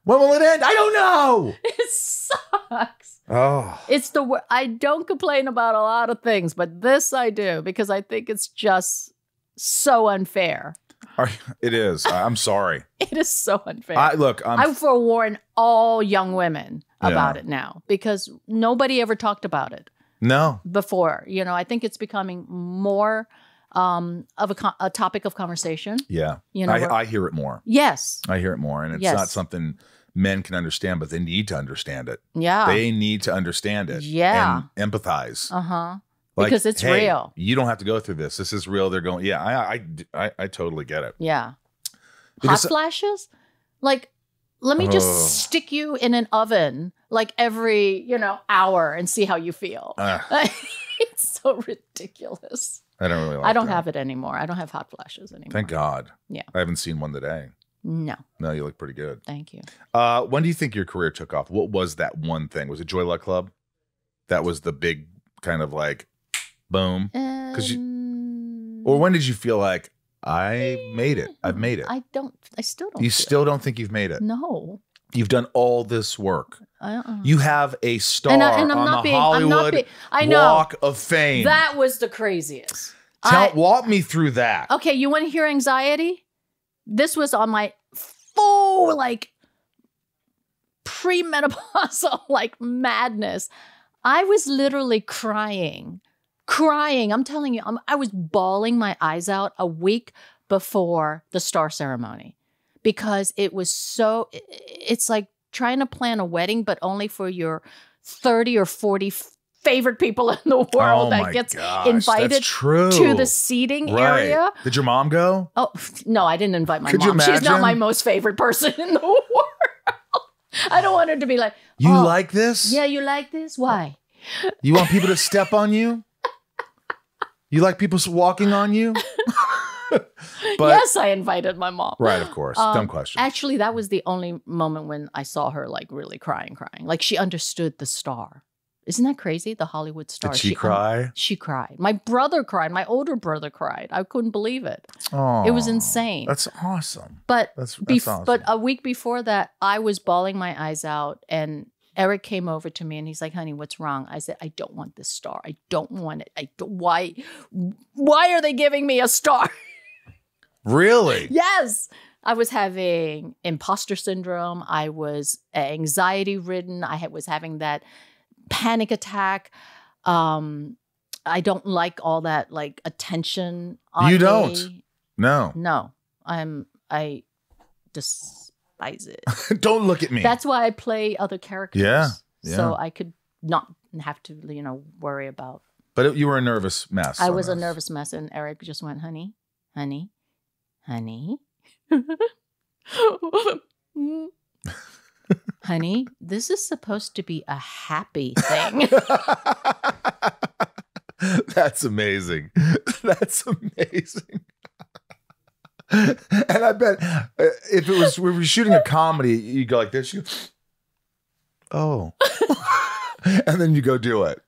When will it end? I don't know. It sucks. Oh. It's I don't complain about a lot of things, but this I do because I think it's just so unfair. It is. I'm sorry. It is so unfair. I forewarn all young women about it now because nobody ever talked about it no. before. I think it's becoming more of a topic of conversation. Yeah. You know, I hear it more. Yes. I hear it more. And it's Yes. not something men can understand, but they need to understand it. Yeah. They need to understand it. Yeah. And empathize. Uh-huh. Like, Because it's hey, real. You don't have to go through this. This is real. They're going, yeah, I totally get it. Yeah. Because- Hot flashes? Like, let me just stick you in an oven like every, hour and see how you feel. It's so ridiculous. I don't really like I don't that. have it anymore. I don't have hot flashes anymore. Thank God. Yeah. I haven't seen one today. No. No, you look pretty good. Thank you. When do you think your career took off? What was that one thing? Was it Joy Luck Club? That was the big kind of like boom. Or when did you feel like I made it? I've made it. I still don't. You still don't think you've made it? No. You've done all this work. Uh-uh. You have a star I'm on not the being, I'm not Hollywood being, I know. Walk of Fame. That was the craziest. Walk me through that. Okay, you want to hear anxiety? This was on my full, premenopausal, madness. I was literally crying. I'm telling you, I was bawling my eyes out a week before the star ceremony because it was it's like trying to plan a wedding, but only for your 30 or 40 favorite people in the world that gets invited to the seating area. Did your mom go? Oh, no, I didn't invite my Could you mom. She's not imagine? my most favorite person in the world. I don't want her to be like, You like this? Yeah, you like this? Why? You want people to step on you? You like people walking on you? Yes, I invited my mom. Right, of course. Dumb question. Actually, that was the only moment when I saw her really crying. Like she understood the star. Isn't that crazy? The Hollywood star. Did she cry? She cried. My brother cried. My older brother cried. I couldn't believe it. Oh, it was insane. That's awesome. But that's awesome. But a week before that, I was bawling my eyes out, and Eric came over to me and he's like, "Honey, what's wrong?" I said, "I don't want this star. I don't want it. Why are they giving me a star?" Really? Yes. I was having imposter syndrome. I was anxiety ridden. I was having that panic attack. I don't like all that attention on You me. don't? No. No. I despise it. Don't look at me. That's why I play other characters. Yeah. So I could not have to, worry about. But you were a nervous mess. I was a nervous mess, and Eric just went, honey. Honey, this is supposed to be a happy thing. That's amazing. That's amazing. And I bet if we were shooting a comedy, you go like this, you go, oh. And then you go do it.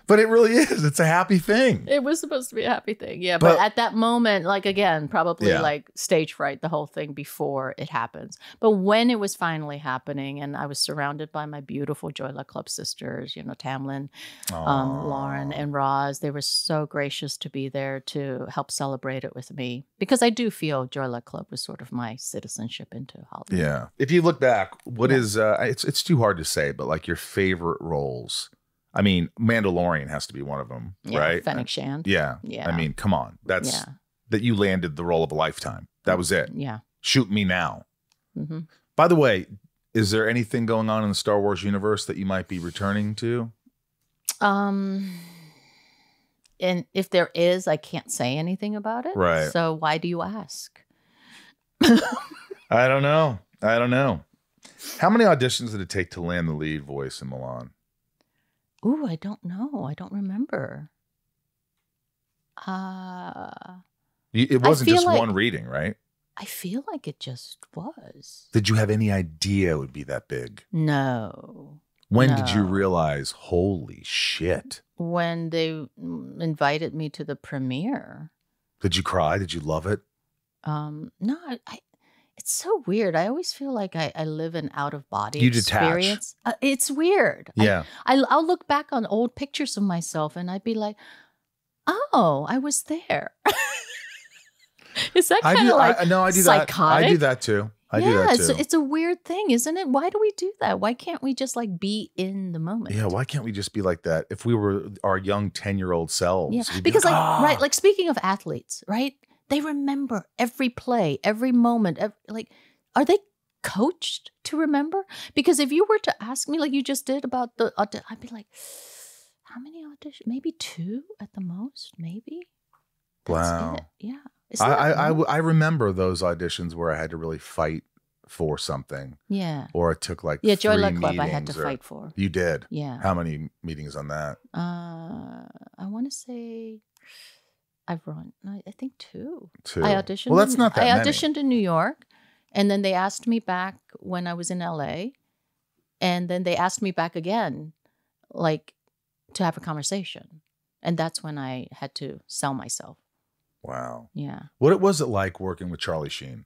But it really is. It's a happy thing. It was supposed to be a happy thing. Yeah. But at that moment, again, probably stage fright, the whole thing before it happens. But when it was finally happening and I was surrounded by my beautiful Joy Luck Club sisters, Tamlin, Lauren, and Roz, they were so gracious to be there to help celebrate it with me. Because I do feel Joy Luck Club was sort of my citizenship into Hollywood. Yeah. If you look back, what is, it's too hard to say, but your favorite roles? I mean, Mandalorian has to be one of them, right? Fennec Shand. Yeah. Yeah. I mean, come on. That you landed the role of a lifetime. That was it. Yeah. Shoot me now. Mm-hmm. By the way, is there anything going on in the Star Wars universe that you might be returning to? And if there is, I can't say anything about it. Right. So why do you ask? I don't know. How many auditions did it take to land the lead voice in Mulan? Ooh, I don't know. I don't remember. It wasn't just one reading, right? I feel like it just was. Did you have any idea it would be that big? No. When did you realize, holy shit? When they invited me to the premiere. Did you cry? Did you love it? No, it's so weird. I always feel like I live an out-of-body detach. experience. It's weird. Yeah. I'll look back on old pictures of myself and I'd be like, oh, I was there. Is that kind of I do psychotic? that. I do that too. I do that too. It's a weird thing, isn't it? Why do we do that? Why can't we just like be in the moment? Yeah, why can't we just be like that? If we were our young 10-year-old selves. Yeah, we'd be because "Ah." right, like speaking of athletes, right? They remember every play, every moment. Like, are they coached to remember? Because if you were to ask me, like you just did about the, I'd be like, how many auditions? Maybe 2 at the most, maybe. That's Wow. it. Yeah. Isn't that low? I remember those auditions where I had to really fight for something. Yeah. Or it took like Yeah, Joy 3 Luck Club I had to meetings or- fight for. You did? Yeah. How many meetings on that? I want to say I've run, I think 2. 2. I auditioned. Well, that's not that I many. auditioned in New York, and then they asked me back when I was in LA, and then they asked me back again, like to have a conversation, and that's when I had to sell myself. Wow. Yeah. What was it like working with Charlie Sheen?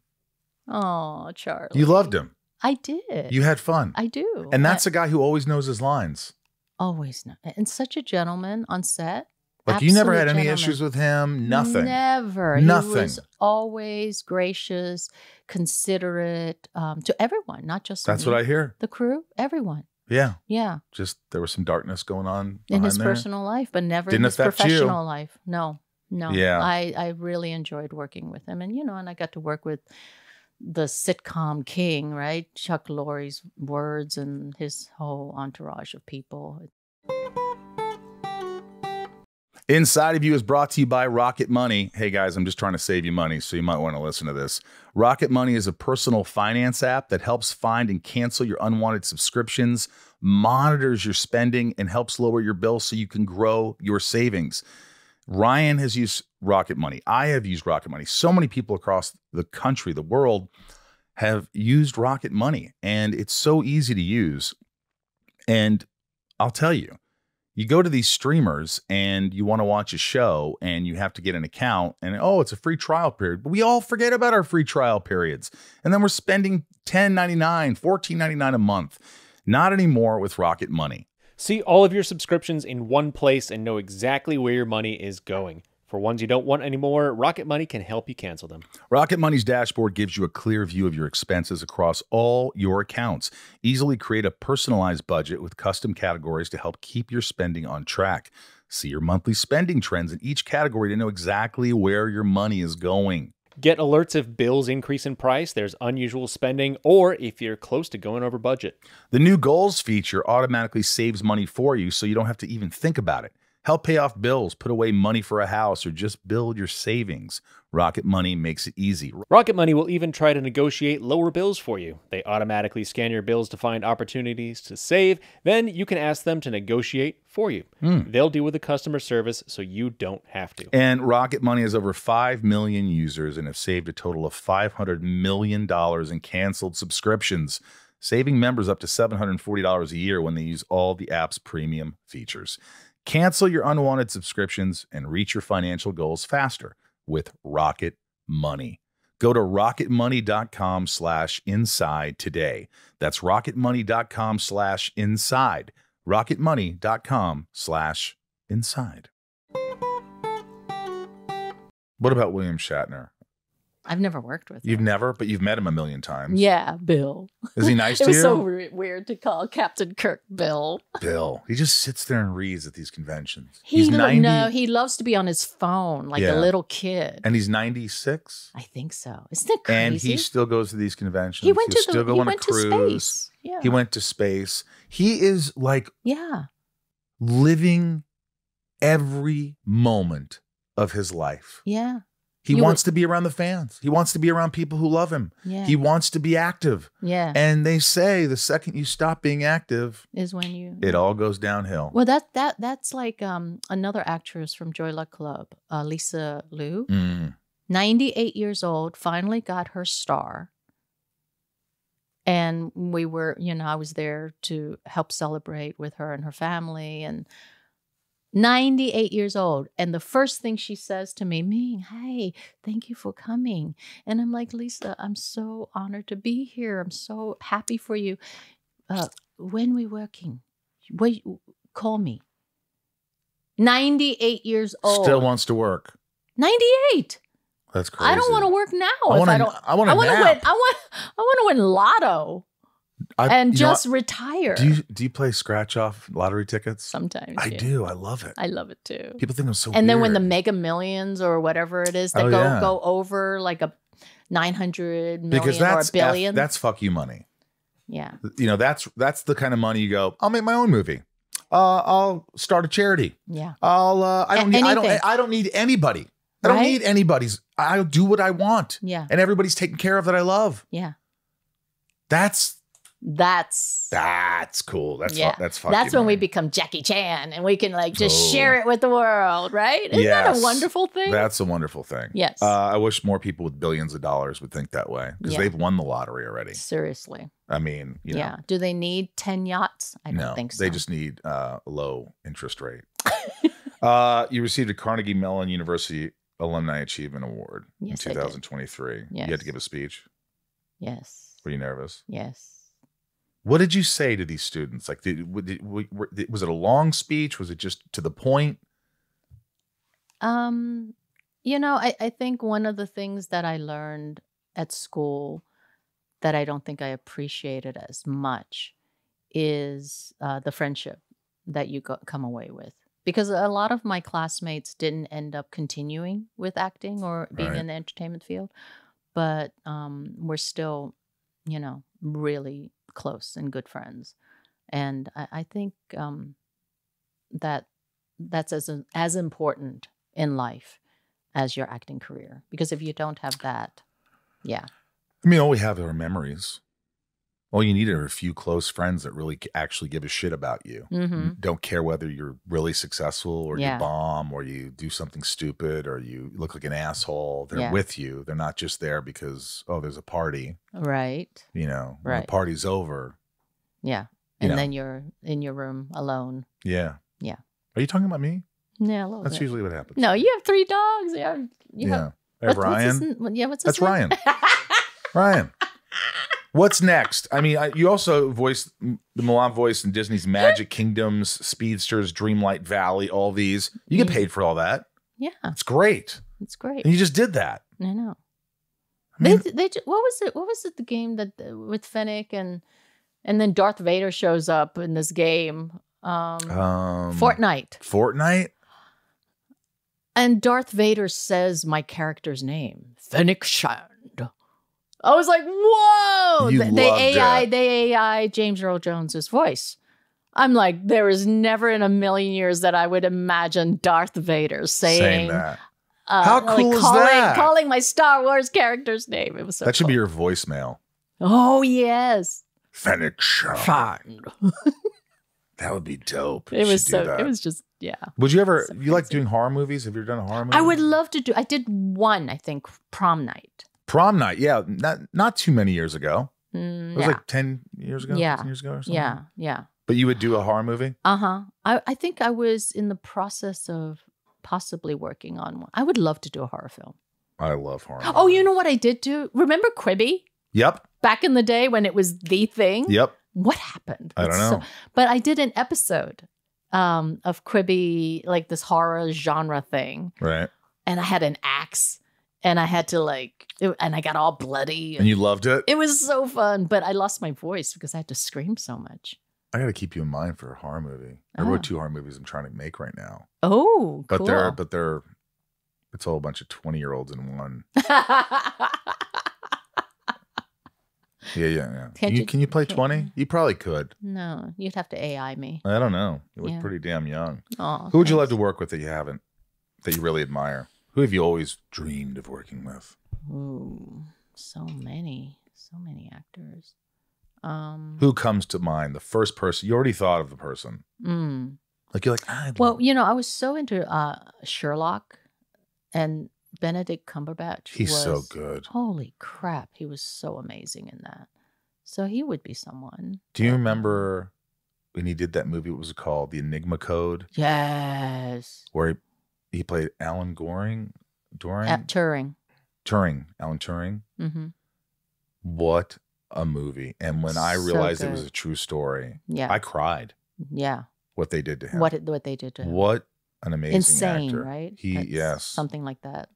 Oh, Charlie. You loved him. I did. You had fun. I do. And that's a guy who always knows his lines. always know, and such a gentleman on set. Like you never had Absolute any gentleman. issues with him? Nothing. Never. Nothing. He was always gracious, considerate to everyone, not just That's me. what I hear. The crew, everyone. Yeah. Yeah, Just there was some darkness going on in behind his there. personal life, but never Didn't in his affect you. professional life. No, no. Yeah. I really enjoyed working with him, and and I got to work with the sitcom king, right? Chuck Lorre's words and his whole entourage of people. Inside of You is brought to you by Rocket Money. Hey guys, I'm just trying to save you money, so you might want to listen to this. Rocket Money is a personal finance app that helps find and cancel your unwanted subscriptions, monitors your spending, and helps lower your bills so you can grow your savings. Ryan has used Rocket Money. I have used Rocket Money. So many people across the country, the world, have used Rocket Money, and it's so easy to use. And I'll tell you, you go to these streamers and you want to watch a show and you have to get an account and, oh, it's a free trial period. But we all forget about our free trial periods. And then we're spending $10.99, $14.99 a month. Not anymore with Rocket Money. See all of your subscriptions in one place and know exactly where your money is going. For ones you don't want anymore, Rocket Money can help you cancel them. Rocket Money's dashboard gives you a clear view of your expenses across all your accounts. Easily create a personalized budget with custom categories to help keep your spending on track. See your monthly spending trends in each category to know exactly where your money is going. Get alerts if bills increase in price, there's unusual spending, or if you're close to going over budget. The new goals feature automatically saves money for you so you don't have to even think about it. Help pay off bills, put away money for a house, or just build your savings. Rocket Money makes it easy. Rocket Money will even try to negotiate lower bills for you. They automatically scan your bills to find opportunities to save. Then you can ask them to negotiate for you. They'll deal with the customer service so you don't have to. And Rocket Money has over 5 million users and have saved a total of $500 million in canceled subscriptions, saving members up to $740 a year when they use all the app's premium features. Cancel your unwanted subscriptions and reach your financial goals faster with Rocket Money. Go to rocketmoney.com/inside today. That's rocketmoney.com/inside. rocketmoney.com/inside. What about William Shatner? I've never worked with him. You've never, but you've met him a million times. Yeah, Bill. Is he nice to It was you? so weird to call Captain Kirk Bill. Bill. He just sits there and reads at these conventions. He He's 90. No, he loves to be on his phone like Yeah. a little kid. And he's 96. I think so. Isn't it crazy? And he still goes to these conventions. He went He'll to still go on a to cruise. space. Yeah. He went to space. He is like Yeah. living every moment of his life. Yeah. He You wants to be around the fans. He wants to be around people who love him. Yeah. He wants to be active. Yeah. And they say the second you stop being active, Is when you it all goes downhill. Well, that's like another actress from Joy Luck Club, Lisa Liu, 98 years old, finally got her star. And we were, I was there to help celebrate with her and her family, and 98 years old. And the first thing she says to me, Ming, hey, thank you for coming. And I'm like, Lisa, I'm so honored to be here. I'm so happy for you. When we working? Wait, call me. 98 years old. Still wants to work. 98. That's crazy. I don't want to work now. I want to win. I want to win lotto and just retire. Do you play scratch off lottery tickets? Sometimes I do. I love it. I love it too. People think I'm so. And then weird. when the Mega Millions or whatever it is that go over like a 900 million because that's or a billion, that's fuck you money. Yeah. You know, that's the kind of money you go, I'll make my own movie. I'll start a charity. Yeah. I don't need anybody. I don't need anybody's. I'll do what I want. Yeah. And everybody's taken care of that I love. Yeah. That's cool. That's fun. That's when we become Jackie Chan and we can like just share it with the world, right? Isn't that a wonderful thing? That's a wonderful thing. Yes. I wish more people with billions of dollars would think that way because they've won the lottery already. Seriously. I mean, you know. Do they need 10 yachts? I don't think so. They just need a low interest rate. You received a Carnegie Mellon University Alumni Achievement Award in 2023. Yes. You had to give a speech. Yes. Were you nervous? Yes. What did you say to these students? Like, was it a long speech? Was it just to the point? You know, I think one of the things that I learned at school that I don't think I appreciated as much is the friendship that you come away with. Because a lot of my classmates didn't end up continuing with acting or being in the entertainment field, but we're still, you know, really close and good friends. And I think that's as important in life as your acting career. Because if you don't have that, I mean, all we have are memories. All you need are a few close friends that really actually give a shit about you. Mm-hmm. Don't care whether you're really successful or you bomb or you do something stupid or you look like an asshole. They're with you. They're not just there because, there's a party. Right. You know, when the party's over. Yeah. And then you're in your room alone. Yeah. Yeah. Are you talking about me? Yeah, a little That's bit. usually what happens. No, you have 3 dogs. You have I have Ryan. What's his That's name? Ryan. Ryan. What's next? I mean, you also voiced the Mulan voice in Disney's Magic Kingdoms, Speedsters, Dreamlight Valley, all these. You get paid for all that. Yeah. It's great. It's great. And you just did that. I know. I mean, what was it the game that with Fennec and then Darth Vader shows up in this game? Fortnite. And Darth Vader says my character's name, Fennec Shand. I was like, whoa! They AI James Earl Jones's voice. I'm like, there is never in a million years that I would imagine Darth Vader saying that. How cool is that? Calling my Star Wars character's name. It was so that should cool. be your voicemail. Oh yes, Fennec Shand. That would be dope. It was just Would you ever? You like doing horror movies? Have you ever done a horror movie? I would love to do. I did one. I think Prom Night. Prom Night, not too many years ago. It was like 10 years ago, 15 years ago or something. Yeah. But you would do a horror movie? Uh-huh. I think I was in the process of possibly working on one. I would love to do a horror film. I love horror movies. Oh, you know what I did do? Remember Quibi? Yep. Back in the day when it was the thing? Yep. What happened? I don't know. But I did an episode of Quibi, like this horror genre thing. Right. And I had an axe. And I had to and I got all bloody. And you loved it? It was so fun. But I lost my voice because I had to scream so much. I got to keep you in mind for a horror movie. I wrote 2 horror movies I'm trying to make right now. Oh, but cool. they're it's all a bunch of 20-year-olds in one. Yeah. Can you play 20? You probably could. No, you'd have to AI me. I don't know. You look pretty damn young. Oh, who would you love to work with that you haven't, that you really admire? Who have you always dreamed of working with? Ooh, so many actors. Who comes to mind? The first person you already thought of the person. Like you're like, well, you know, I was so into Sherlock, and Benedict Cumberbatch. He's so good. Holy crap, he was so amazing in that. So he would be someone. Do you remember when he did that movie? What was it called? The Enigma Code. Yes. Where he played Alan Turing. Alan Turing. Mm-hmm. What a movie! And when I realized it was a true story, I cried. Yeah. What they did to him. What they did to him. What an amazing Insane, actor. Right? Yes. Something like that.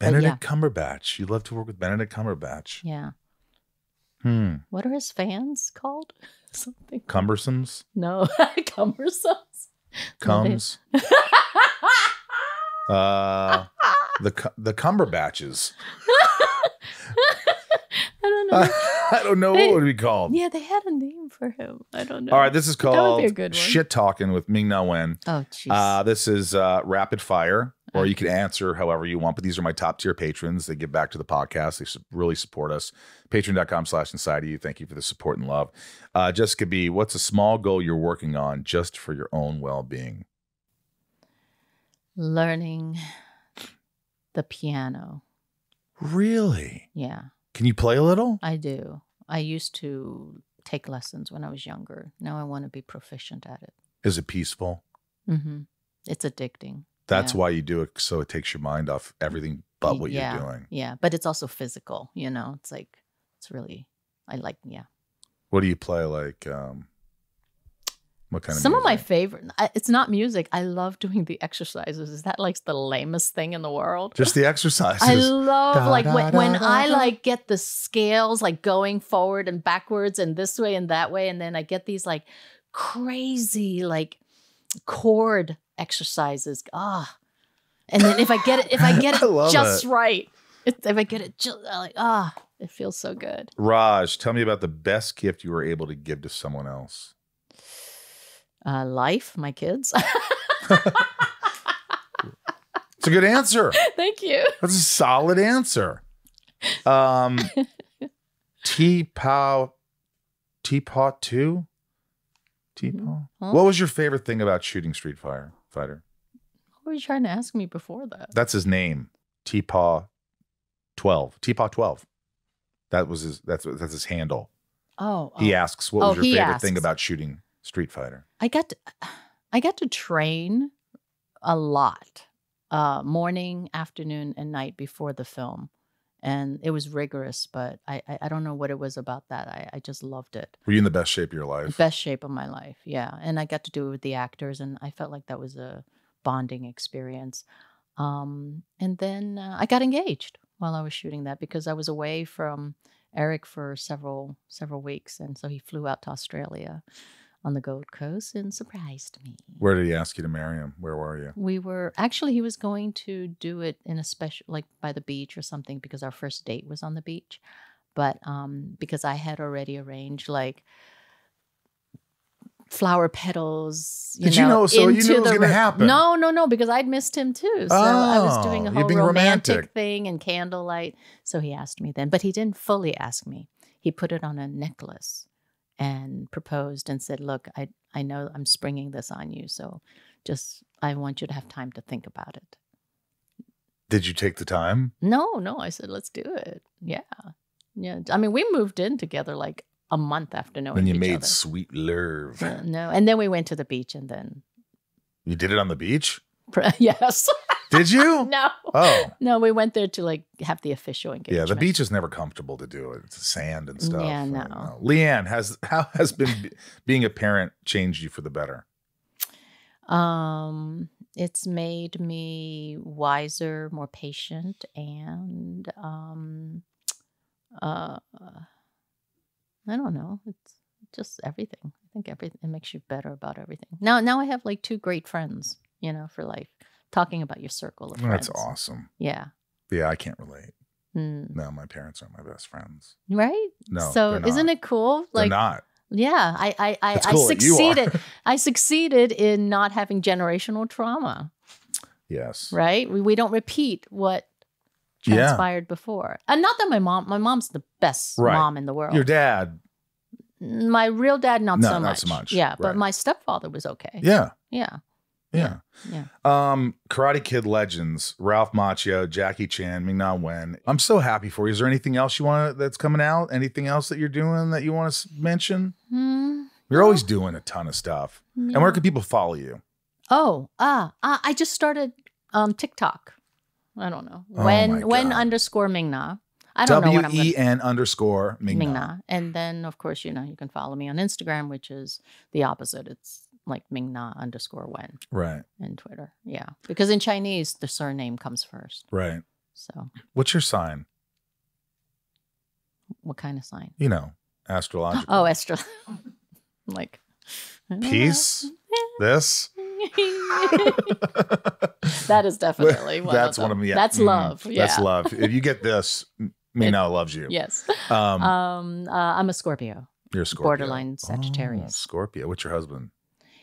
Benedict Cumberbatch. You love to work with Benedict Cumberbatch. Yeah. What are his fans called? Something. Cumbersomes? No, cumbersomes. Comes. The Cumberbatches. I don't know. I don't know what would be called. Yeah, they had a name for him. I don't know. All right, this is That would called be a good one. Shit Talking with Ming-Na Wen. Oh, jeez. This is rapid fire, or you can answer however you want. But these are my top tier patrons. They give back to the podcast. They really support us. Patreon.com/inside of you. Thank you for the support and love. Jessica B., what's a small goal you're working on just for your own well-being? Learning the piano. Really? Yeah, Can you play a little? I do. I used to take lessons when I was younger. Now I want to be proficient at it. Is it peaceful? Mm-hmm. It's addicting. That's Yeah. why you do it, so it takes your mind off everything but what Yeah, you're doing. Yeah, but it's also physical, It's like, it's really, yeah. What do you play? Like, what kind of Some of my music? favorite, it's not music. I love doing the exercises. Is that like the lamest thing in the world? Just the exercises. I love Da, like da, when da, I da. like get the scales like going forward and backwards and this way and that way. And then I get these like crazy like chord exercises. And then if I get it I love just it. right, if I get it just like, it feels so good. Raj, tell me about the best gift you were able to give to someone else. Life, my kids. It's a good answer. Thank you. That's a solid answer. Teapot 2? Teapot? Huh? What was your favorite thing about shooting Street Fighter? What were you trying to ask me before that? That's his name. Teapot 12. Teapot 12. That was that's his handle. Oh, He asks, what was your he favorite thing asks. about shooting Street Fighter? I got to train a lot, morning, afternoon, and night before the film, and it was rigorous. But I don't know what it was about that. I just loved it. Were you in the best shape of your life? Best shape of my life, yeah. And I got to do it with the actors, and I felt like that was a bonding experience. And then I got engaged while I was shooting that because I was away from Eric for several weeks, and so he flew out to Australia on the Gold Coast and surprised me. Where did he ask you to marry him? Where were you? We were actually, he was going to do it in a special, like by the beach or something, because our first date was on the beach. But because I had already arranged like flower petals, Did you know? So you knew it was going to happen? No, because I'd missed him too. So I was doing a Oh, you're whole being romantic romantic. thing and candlelight. So he asked me then, but he didn't fully ask me. He put it on a necklace and proposed and said, look, I know I'm springing this on you. So just, I want you to have time to think about it. Did you take the time? No, I said, let's do it. Yeah. I mean, we moved in together like a month after knowing Then you each made other. sweet love. No, and then we went to the beach and then, You did it on the beach? yes. Did you? No. Oh. No, we went there to like have the official engagement. Yeah, the beach is never comfortable to do it. It's sand and stuff. Yeah, I no. don't know. Leanne, how has being a parent changed you for the better? It's made me wiser, more patient, and I don't know. It's just everything. I think everything, it makes you better about everything. Now I have like two great friends, for life. Talking about your circle of friends. That's awesome. Yeah. Yeah, I can't relate. Mm. No, my parents aren't my best friends. Right? No, So they're isn't not. it cool? They're Like, not. yeah, I It's cool that you are. succeeded. I succeeded in not having generational trauma. Yes. Right? We don't repeat what Yeah. transpired before. And not that my mom's the best Right. mom in the world. Your dad. My real dad, not No, so not much. so much. Yeah, but Right. my stepfather was okay. Yeah. Yeah. Yeah. Yeah. Karate Kid legends, Ralph Macchio, Jackie Chan, Ming-Na Wen. I'm so happy for you. Is there anything else that's coming out? Anything else that you're doing that you want to mention? You're always doing a ton of stuff. Yeah. And where can people follow you? I just started TikTok. I don't know. Oh when my God. underscore Ming-Na. I don't know what I'm going to WEN_ Ming-Na. Ming-Na. And then, of course, you can follow me on Instagram, which is the opposite. It's like Ming-Na _ Wen Right. and Twitter. Yeah. Because in Chinese, the surname comes first. Right. So, What's your sign? what kind of sign? You know, astrological. Oh, Esther. Like Peace. This. That is definitely one That's of them. one of them. Yeah. That's love. Yeah. That's love. If you get this, Ming-Na loves you. Yes. Um, I'm a Scorpio. You're a Scorpio. Borderline Sagittarius. Oh, Scorpio. What's your husband?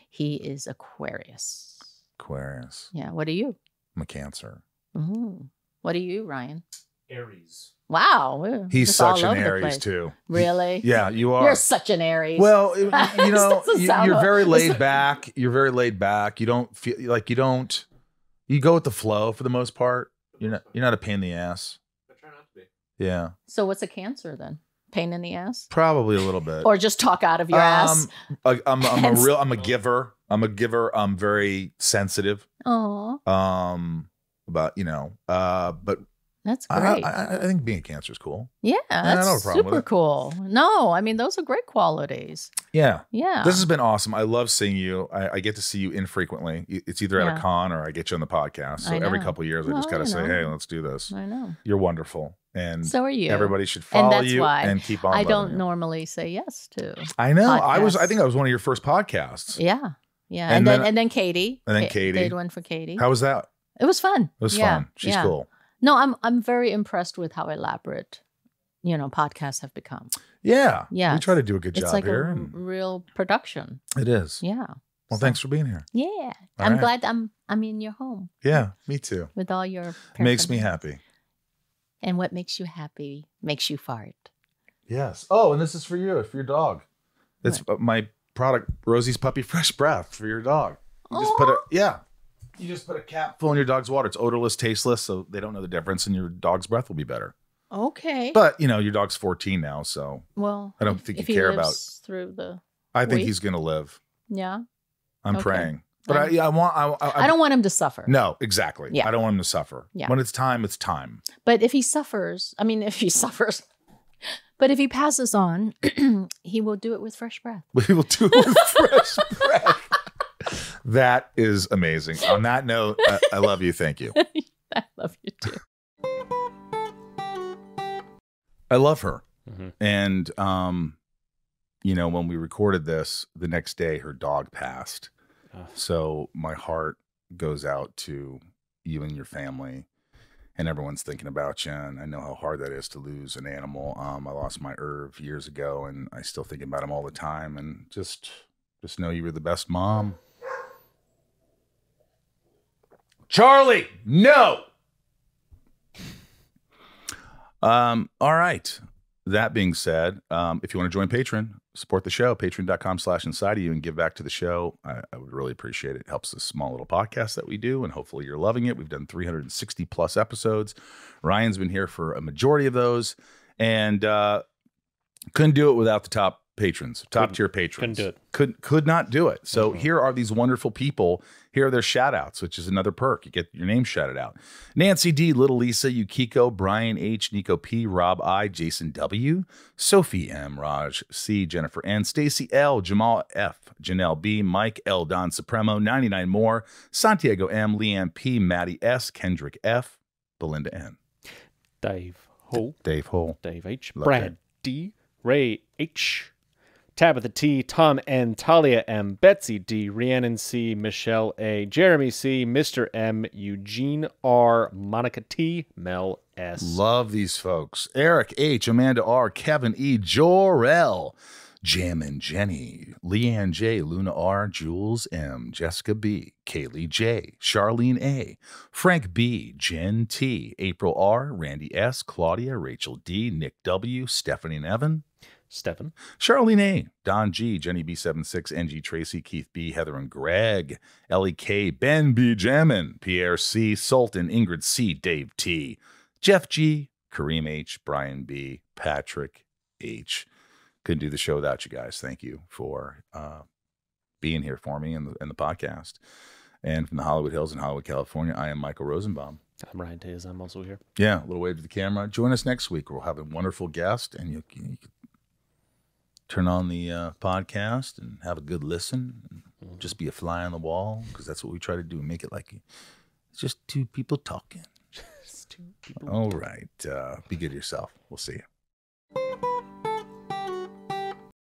He is Aquarius. Aquarius. Yeah. What are you? I'm a Cancer. What are you, Ryan? Aries. Wow. we're He's just all such an over the Aries place. too. Really? Yeah, you are. You're such an Aries. Well, you know, This doesn't sound you're very like- laid back. You're very laid back. You don't feel like you go with the flow for the most part. You're not a pain in the ass. I try not to be. Yeah, So what's a Cancer then? Pain in the ass? probably a little bit. Or just talk out of your ass? I'm a giver. I'm a giver. I'm very sensitive. Oh, But but that's great. I think being a Cancer is cool. Yeah, I don't have a that's problem with super it. cool. No, I mean, those are great qualities. Yeah. Yeah. This has been awesome. I love seeing you. I get to see you infrequently. It's either at Yeah. a con or I get you on the podcast. So I every know. couple of years, I Well, just got to you say, know. hey, let's do this. I know. You're wonderful. And So are you. everybody should And follow that's you why and keep on I loving don't you. normally say yes to. I know. I podcasts. think I was one of your first podcasts. Yeah. Yeah. And And then then- Katie. and then Katie. Did one for Katie. How was that? It was fun. It was Yeah, fun. She's yeah. cool. No, I'm very impressed with how elaborate, podcasts have become. Yeah. Yeah, We try to do a good It's job like here. a and real production. it is. Yeah. Well, So- thanks for being here. Yeah. All I'm right. glad I'm in your home Yeah, me too. with all your Makes me paraphernalia. happy. And what makes you happy makes you fart. Yes. Oh, and this is for you, for your dog. It's my product, Rosie's Puppy Fresh Breath for your dog. You just you just put a cap full in your dog's water. It's odorless, tasteless, so they don't know the difference, and your dog's breath will be better. Okay. But your dog's 14 now, so well, I don't if- think if you he care lives through the I think Wait. he's gonna live. yeah. I'm Okay. praying, but Um, I I don't want him to suffer. No, exactly. Yeah. I don't want him to suffer. Yeah. When it's time, it's time. But if he suffers, but if he passes on, he will do it with fresh breath. We will do it with fresh breath. That is amazing. On that note, I love you. Thank you. I love you too. I love her. Mhm. And, when we recorded this, the next day her dog passed. Ugh. So my heart goes out to you and your family, and everyone's thinking about you. And I know how hard that is to lose an animal. I lost my Irv years ago, and I still think about him all the time. And just know you were the best mom. Charlie, no. All right. That being said, if you want to join Patreon, support the show, patreon.com/inside of you, and give back to the show. I would really appreciate it. It helps this small little podcast that we do, and hopefully you're loving it. We've done 360 plus episodes. Ryan's been here for a majority of those, and couldn't do it without the top patrons, top tier patrons. Couldn't do it. Could not do it. So here are these wonderful people. Here are their shout outs, which is another perk. You get your name shouted out. Nancy D, Little Lisa, Yukiko, Brian H, Nico P, Rob I, Jason W, Sophie M, Raj C, Jennifer N, Stacy L, Jamal F, Janelle B, Mike L, Don Supremo, 99 more, Santiago M, Leanne P, Maddie S, Kendrick F, Belinda N. Dave Ho, Dave Hole. Dave H, Love Brad D, Ray H, Tabitha T, Tom N, Talia M, Betsy D, Rhiannon C, Michelle A, Jeremy C, Mr. M, Eugene R, Monica T, Mel S. Love these folks. Eric H, Amanda R, Kevin E, Jor-El, Jammin' Jenny, Leanne J, Luna R, Jules M, Jessica B, Kaylee J, Charlene A, Frank B, Jen T, April R, Randy S, Claudia, Rachel D, Nick W, Stephanie and Evan, Stefan, Charlene A, Don G, Jenny B76, NG Tracy, Keith B, Heather and Greg, Ellie K, Ben B, Jammin, Pierre C, Sultan, Ingrid C, Dave T, Jeff G, Kareem H, Brian B, Patrick H. Couldn't do the show without you guys. Thank you for being here for me in the podcast. And from the Hollywood Hills in Hollywood, California, I am Michael Rosenbaum. I'm Ryan Tays. I'm also here. Yeah, a little wave to the camera. Join us next week. We'll have a wonderful guest, and you can turn on the podcast and have a good listen. And just be a fly on the wall, because that's what we try to do. Make it like it's just two people talking. All right. Be good to yourself. We'll see you.